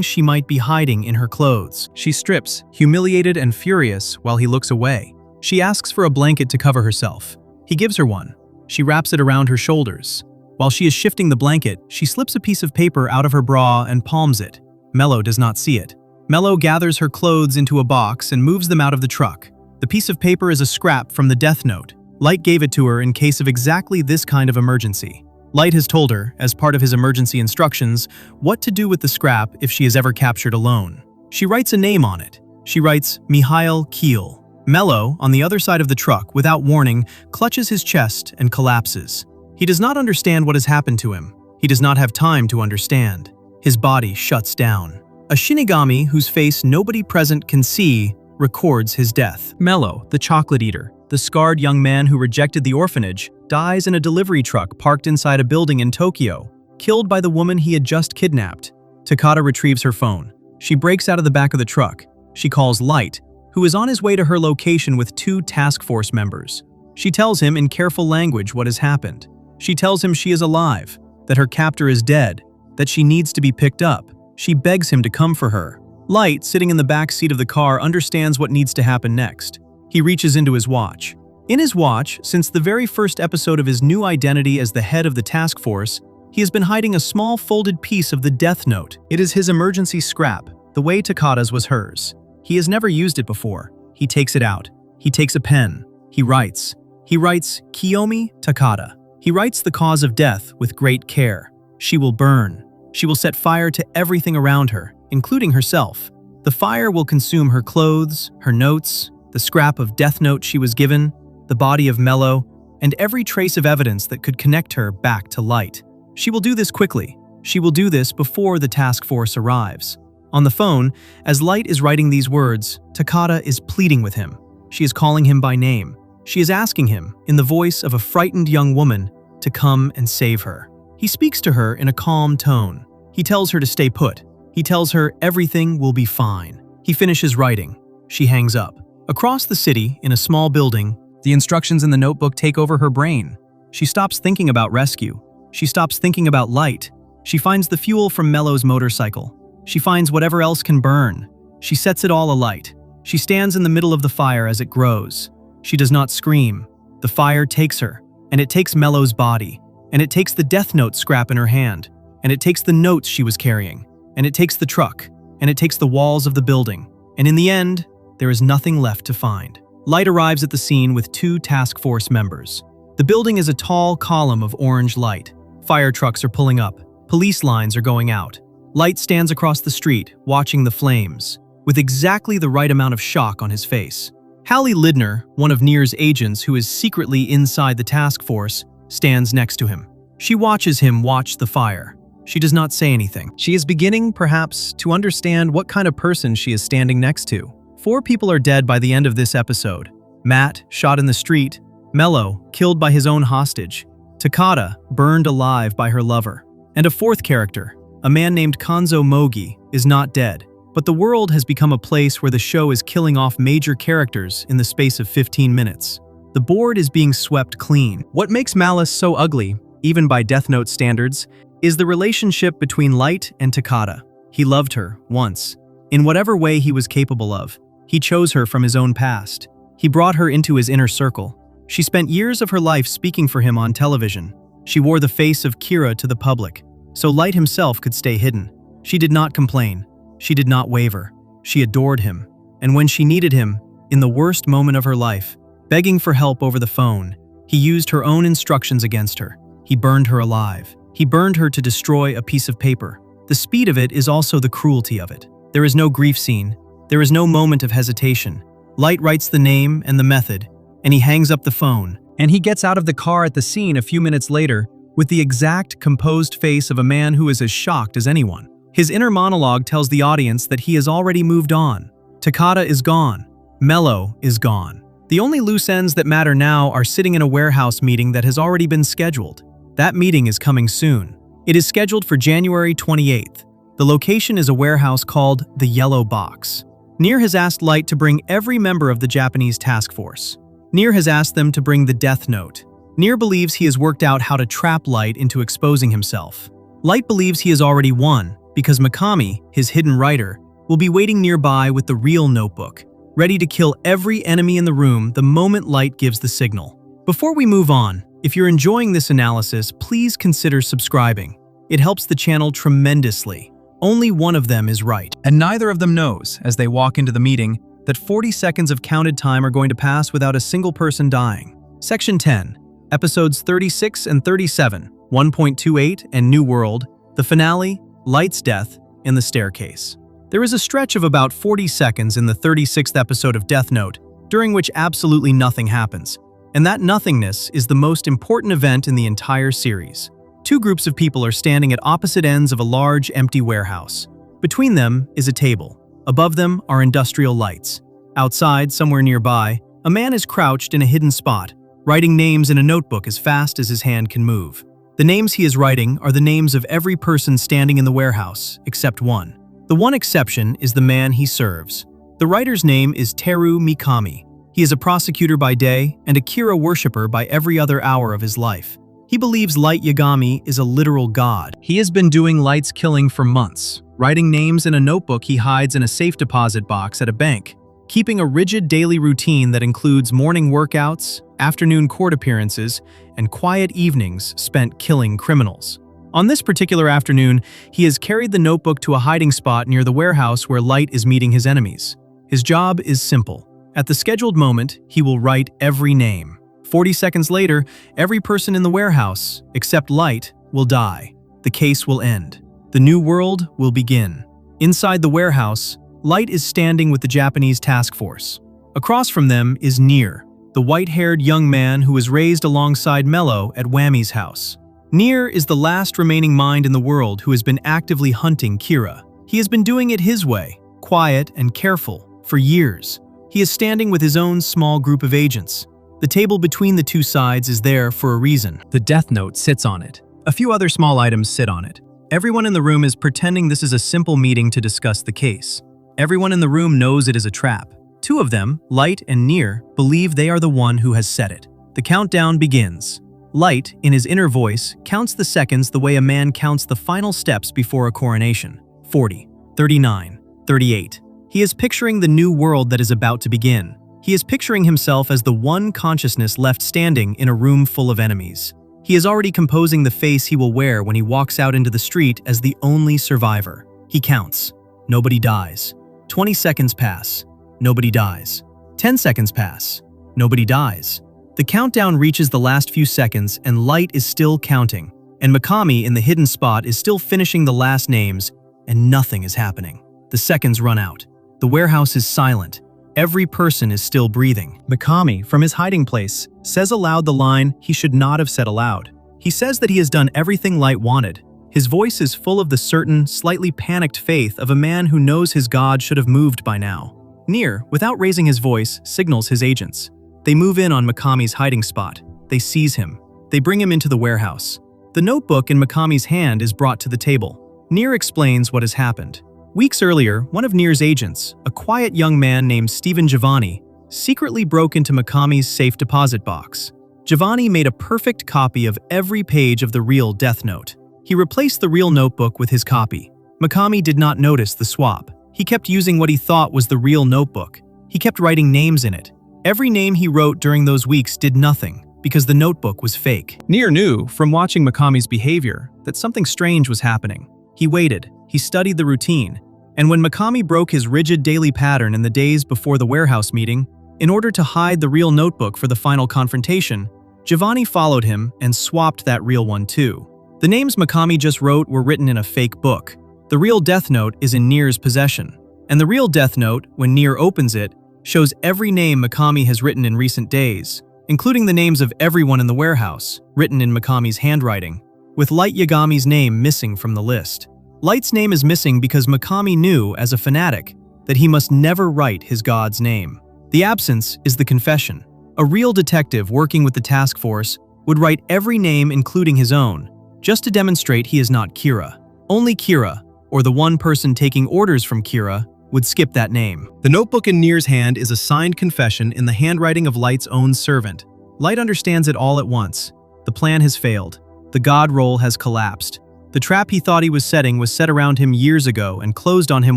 she might be hiding in her clothes. She strips, humiliated and furious, while he looks away. She asks for a blanket to cover herself. He gives her one. She wraps it around her shoulders. While she is shifting the blanket, she slips a piece of paper out of her bra and palms it. Mello does not see it. Mello gathers her clothes into a box and moves them out of the truck. The piece of paper is a scrap from the Death Note. Light gave it to her in case of exactly this kind of emergency. Light has told her, as part of his emergency instructions, what to do with the scrap if she is ever captured alone. She writes a name on it. She writes Mikhail Kiel. Mello, on the other side of the truck, without warning, clutches his chest and collapses. He does not understand what has happened to him. He does not have time to understand. His body shuts down. A Shinigami whose face nobody present can see records his death. Mello, the chocolate eater, the scarred young man who rejected the orphanage, dies in a delivery truck parked inside a building in Tokyo, killed by the woman he had just kidnapped. Takada retrieves her phone. She breaks out of the back of the truck. She calls Light, who is on his way to her location with 2 task force members. She tells him in careful language what has happened. She tells him she is alive, that her captor is dead, that she needs to be picked up. She begs him to come for her. Light, sitting in the back seat of the car, understands what needs to happen next. He reaches into his watch. In his watch, since the very first episode of his new identity as the head of the task force, he has been hiding a small folded piece of the Death Note. It is his emergency scrap, the way Takada's was hers. He has never used it before. He takes it out. He takes a pen. He writes. He writes, Kiyomi Takada. He writes the cause of death with great care. She will burn. She will set fire to everything around her, including herself. The fire will consume her clothes, her notes, the scrap of Death Note she was given, the body of Mello, and every trace of evidence that could connect her back to Light. She will do this quickly. She will do this before the task force arrives. On the phone, as Light is writing these words, Takada is pleading with him. She is calling him by name. She is asking him, in the voice of a frightened young woman, to come and save her. He speaks to her in a calm tone. He tells her to stay put. He tells her everything will be fine. He finishes writing. She hangs up. Across the city, in a small building, the instructions in the notebook take over her brain. She stops thinking about rescue. She stops thinking about Light. She finds the fuel from Mello's motorcycle. She finds whatever else can burn. She sets it all alight. She stands in the middle of the fire as it grows. She does not scream. The fire takes her, and it takes Mello's body, and it takes the Death Note scrap in her hand, and it takes the notes she was carrying, and it takes the truck, and it takes the walls of the building, and in the end, there is nothing left to find. Light arrives at the scene with 2 task force members. The building is a tall column of orange light. Fire trucks are pulling up. Police lines are going out. Light stands across the street, watching the flames, with exactly the right amount of shock on his face. Hallie Lidner, one of Nier's agents who is secretly inside the task force, stands next to him. She watches him watch the fire. She does not say anything. She is beginning, perhaps, to understand what kind of person she is standing next to. 4 people are dead by the end of this episode. Matt, shot in the street. Mello, killed by his own hostage. Takada, burned alive by her lover. And a 4th character, a man named Kanzo Mogi, is not dead. But the world has become a place where the show is killing off major characters in the space of 15 minutes. The board is being swept clean. What makes Malice so ugly, even by Death Note standards, is the relationship between Light and Takada. He loved her, once. In whatever way he was capable of. He chose her from his own past. He brought her into his inner circle. She spent years of her life speaking for him on television. She wore the face of Kira to the public, so Light himself could stay hidden. She did not complain. She did not waver. She adored him. And when she needed him, in the worst moment of her life, begging for help over the phone, he used her own instructions against her. He burned her alive. He burned her to destroy a piece of paper. The speed of it is also the cruelty of it. There is no grief scene. There is no moment of hesitation. Light writes the name and the method, and he hangs up the phone. And he gets out of the car at the scene a few minutes later with the exact composed face of a man who is as shocked as anyone. His inner monologue tells the audience that he has already moved on. Takata is gone. Mello is gone. The only loose ends that matter now are sitting in a warehouse meeting that has already been scheduled. That meeting is coming soon. It is scheduled for January 28th. The location is a warehouse called the Yellow Box. Nier has asked Light to bring every member of the Japanese task force. Nier has asked them to bring the Death Note. Nier believes he has worked out how to trap Light into exposing himself. Light believes he has already won because Mikami, his hidden writer, will be waiting nearby with the real notebook, ready to kill every enemy in the room the moment Light gives the signal. Before we move on, if you're enjoying this analysis, please consider subscribing. It helps the channel tremendously. Only one of them is right. And neither of them knows, as they walk into the meeting, that 40 seconds of counted time are going to pass without a single person dying. Section 10, Episodes 36 and 37, 1.28 and New World, the finale, Light's death, and the staircase. There is a stretch of about 40 seconds in the 36th episode of Death Note, during which absolutely nothing happens. And that nothingness is the most important event in the entire series. Two groups of people are standing at opposite ends of a large, empty warehouse. Between them is a table. Above them are industrial lights. Outside, somewhere nearby, a man is crouched in a hidden spot, writing names in a notebook as fast as his hand can move. The names he is writing are the names of every person standing in the warehouse, except one. The one exception is the man he serves. The writer's name is Teru Mikami. He is a prosecutor by day and a Kira worshipper by every other hour of his life. He believes Light Yagami is a literal god. He has been doing Light's killing for months, writing names in a notebook he hides in a safe deposit box at a bank, keeping a rigid daily routine that includes morning workouts, afternoon court appearances, and quiet evenings spent killing criminals. On this particular afternoon, he has carried the notebook to a hiding spot near the warehouse where Light is meeting his enemies. His job is simple. At the scheduled moment, he will write every name. 40 seconds later, every person in the warehouse, except Light, will die. The case will end. The new world will begin. Inside the warehouse, Light is standing with the Japanese task force. Across from them is Nier, the white-haired young man who was raised alongside Mello at Whammy's house. Nier is the last remaining mind in the world who has been actively hunting Kira. He has been doing it his way, quiet and careful, for years. He is standing with his own small group of agents. The table between the two sides is there for a reason. The Death Note sits on it. A few other small items sit on it. Everyone in the room is pretending this is a simple meeting to discuss the case. Everyone in the room knows it is a trap. Two of them, Light and Nier, believe they are the one who has said it. The countdown begins. Light, in his inner voice, counts the seconds the way a man counts the final steps before a coronation. 40, 39, 38. He is picturing the new world that is about to begin. He is picturing himself as the one consciousness left standing in a room full of enemies. He is already composing the face he will wear when he walks out into the street as the only survivor. He counts. Nobody dies. 20 seconds pass. Nobody dies. 10 seconds pass. Nobody dies. The countdown reaches the last few seconds and Light is still counting. And Mikami in the hidden spot is still finishing the last names and nothing is happening. The seconds run out. The warehouse is silent. Every person is still breathing. Mikami, from his hiding place, says aloud the line he should not have said aloud. He says that he has done everything Light wanted. His voice is full of the certain, slightly panicked faith of a man who knows his god should have moved by now. Nier, without raising his voice, signals his agents. They move in on Mikami's hiding spot. They seize him. They bring him into the warehouse. The notebook in Mikami's hand is brought to the table. Nier explains what has happened. Weeks earlier, one of Nier's agents, a quiet young man named Stephen Giovanni, secretly broke into Mikami's safe deposit box. Giovanni made a perfect copy of every page of the real Death Note. He replaced the real notebook with his copy. Mikami did not notice the swap. He kept using what he thought was the real notebook. He kept writing names in it. Every name he wrote during those weeks did nothing, because the notebook was fake. Nier knew, from watching Mikami's behavior, that something strange was happening. He waited. He studied the routine, and when Mikami broke his rigid daily pattern in the days before the warehouse meeting, in order to hide the real notebook for the final confrontation, Giovanni followed him and swapped that real one too. The names Mikami just wrote were written in a fake book. The real Death Note is in Nier's possession, and the real Death Note, when Nier opens it, shows every name Mikami has written in recent days. including the names of everyone in the warehouse, written in Mikami's handwriting, with Light Yagami's name missing from the list. Light's name is missing because Mikami knew, as a fanatic, that he must never write his god's name. The absence is the confession. A real detective working with the task force would write every name including his own, just to demonstrate he is not Kira. Only Kira, or the one person taking orders from Kira, would skip that name. The notebook in Nier's hand is a signed confession in the handwriting of Light's own servant. Light understands it all at once. The plan has failed. The god role has collapsed. The trap he thought he was setting was set around him years ago and closed on him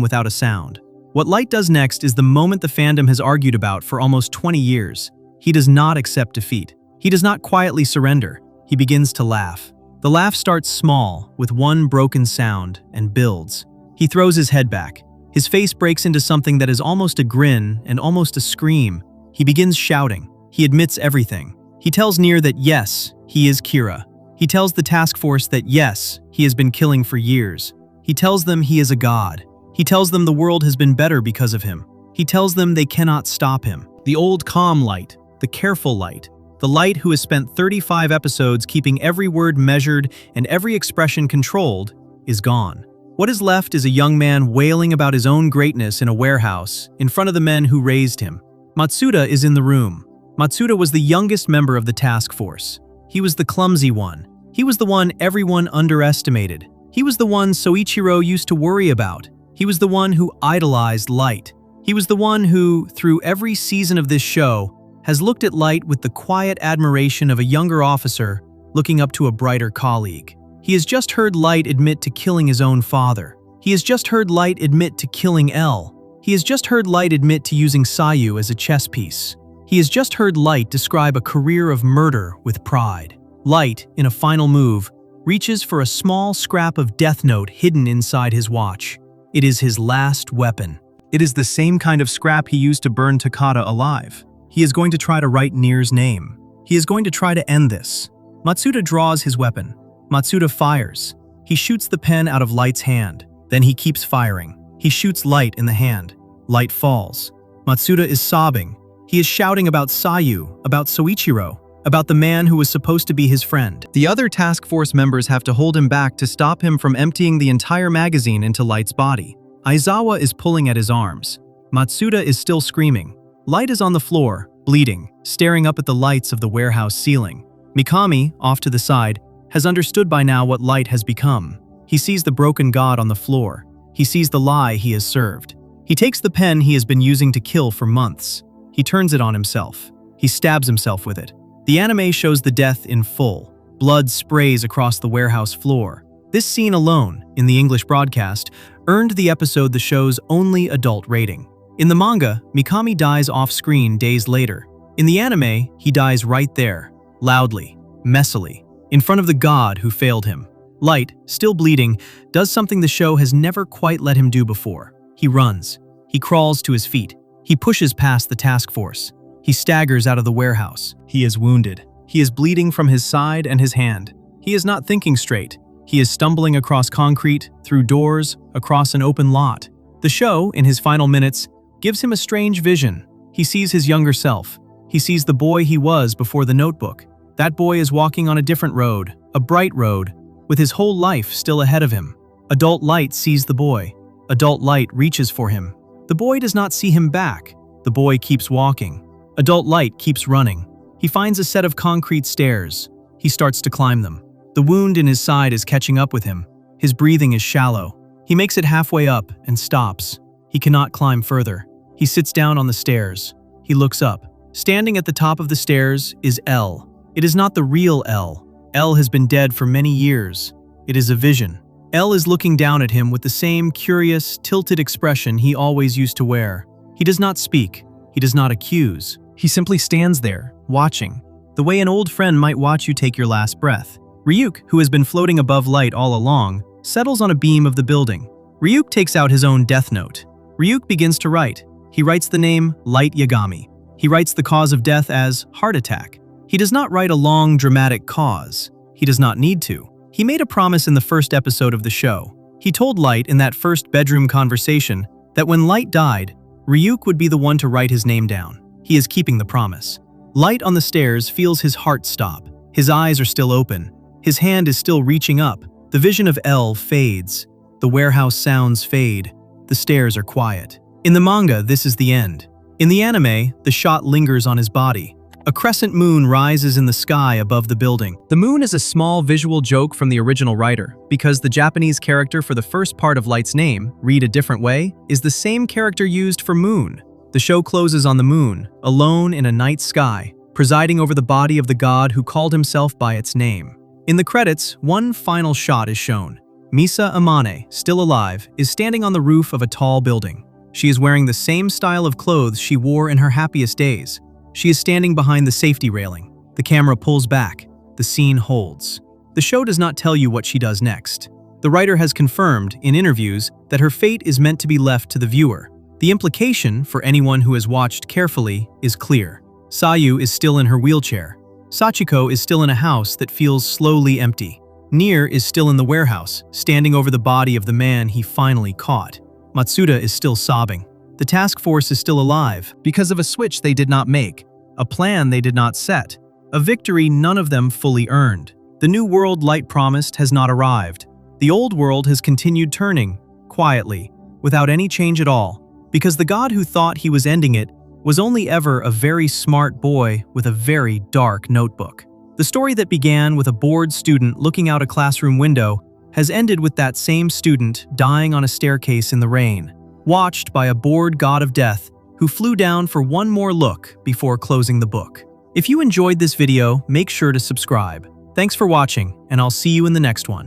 without a sound. What Light does next is the moment the fandom has argued about for almost 20 years. He does not accept defeat. He does not quietly surrender. He begins to laugh. The laugh starts small, with one broken sound, and builds. He throws his head back. His face breaks into something that is almost a grin and almost a scream. He begins shouting. He admits everything. He tells Nier that yes, he is Kira. He tells the task force that yes, he has been killing for years. He tells them he is a god. He tells them the world has been better because of him. He tells them they cannot stop him. The old calm Light, the careful Light, the Light who has spent 35 episodes keeping every word measured and every expression controlled, is gone. What is left is a young man wailing about his own greatness in a warehouse, in front of the men who raised him. Matsuda is in the room. Matsuda was the youngest member of the task force. He was the clumsy one. He was the one everyone underestimated. He was the one Soichiro used to worry about. He was the one who idolized Light. He was the one who, through every season of this show, has looked at Light with the quiet admiration of a younger officer looking up to a brighter colleague. He has just heard Light admit to killing his own father. He has just heard Light admit to killing L. He has just heard Light admit to using Sayu as a chess piece. He has just heard Light describe a career of murder with pride. Light, in a final move, reaches for a small scrap of Death Note hidden inside his watch. It is his last weapon. It is the same kind of scrap he used to burn Takada alive. He is going to try to write Nier's name. He is going to try to end this. Matsuda draws his weapon. Matsuda fires. He shoots the pen out of Light's hand. Then he keeps firing. He shoots Light in the hand. Light falls. Matsuda is sobbing. He is shouting about Sayu, about Soichiro, about the man who was supposed to be his friend. The other task force members have to hold him back to stop him from emptying the entire magazine into Light's body. Aizawa is pulling at his arms. Matsuda is still screaming. Light is on the floor, bleeding, staring up at the lights of the warehouse ceiling. Mikami, off to the side, has understood by now what Light has become. He sees the broken god on the floor. He sees the lie he has served. He takes the pen he has been using to kill for months. He turns it on himself. He stabs himself with it. The anime shows the death in full. Blood sprays across the warehouse floor. This scene alone, in the English broadcast, earned the episode the show's only adult rating. In the manga, Mikami dies off-screen days later. In the anime, he dies right there, loudly, messily, in front of the god who failed him. Light, still bleeding, does something the show has never quite let him do before. He runs. He crawls to his feet. He pushes past the task force. He staggers out of the warehouse. He is wounded. He is bleeding from his side and his hand. He is not thinking straight. He is stumbling across concrete, through doors, across an open lot. The show, in his final minutes, gives him a strange vision. He sees his younger self. He sees the boy he was before the notebook. That boy is walking on a different road, a bright road, with his whole life still ahead of him. Adult Light sees the boy. Adult Light reaches for him. The boy does not see him back. The boy keeps walking. Adult Light keeps running. He finds a set of concrete stairs. He starts to climb them. The wound in his side is catching up with him. His breathing is shallow. He makes it halfway up and stops. He cannot climb further. He sits down on the stairs. He looks up. Standing at the top of the stairs is L. It is not the real L. L has been dead for many years. It is a vision. L is looking down at him with the same curious, tilted expression he always used to wear. He does not speak. He does not accuse. He simply stands there, watching, the way an old friend might watch you take your last breath. Ryuk, who has been floating above Light all along, settles on a beam of the building. Ryuk takes out his own death note. Ryuk begins to write. He writes the name Light Yagami. He writes the cause of death as heart attack. He does not write a long, dramatic cause. He does not need to. He made a promise in the first episode of the show. He told Light in that first bedroom conversation that when Light died, Ryuk would be the one to write his name down. He is keeping the promise. Light on the stairs feels his heart stop. His eyes are still open. His hand is still reaching up. The vision of L fades. The warehouse sounds fade. The stairs are quiet. In the manga, this is the end. In the anime, the shot lingers on his body. A crescent moon rises in the sky above the building. The moon is a small visual joke from the original writer, because the Japanese character for the first part of Light's name, Read a Different Way, is the same character used for moon. The show closes on the moon, alone in a night sky, presiding over the body of the god who called himself by its name. In the credits, one final shot is shown. Misa Amane, still alive, is standing on the roof of a tall building. She is wearing the same style of clothes she wore in her happiest days. She is standing behind the safety railing. The camera pulls back. The scene holds. The show does not tell you what she does next. The writer has confirmed, in interviews, that her fate is meant to be left to the viewer. The implication, for anyone who has watched carefully, is clear. Sayu is still in her wheelchair. Sachiko is still in a house that feels slowly empty. Nier is still in the warehouse, standing over the body of the man he finally caught. Matsuda is still sobbing. The task force is still alive because of a switch they did not make, a plan they did not set, a victory none of them fully earned. The new world Light promised has not arrived. The old world has continued turning, quietly, without any change at all, because the god who thought he was ending it was only ever a very smart boy with a very dark notebook. The story that began with a bored student looking out a classroom window has ended with that same student dying on a staircase in the rain, watched by a bored god of death who flew down for one more look before closing the book. If you enjoyed this video, make sure to subscribe. Thanks for watching, and I'll see you in the next one.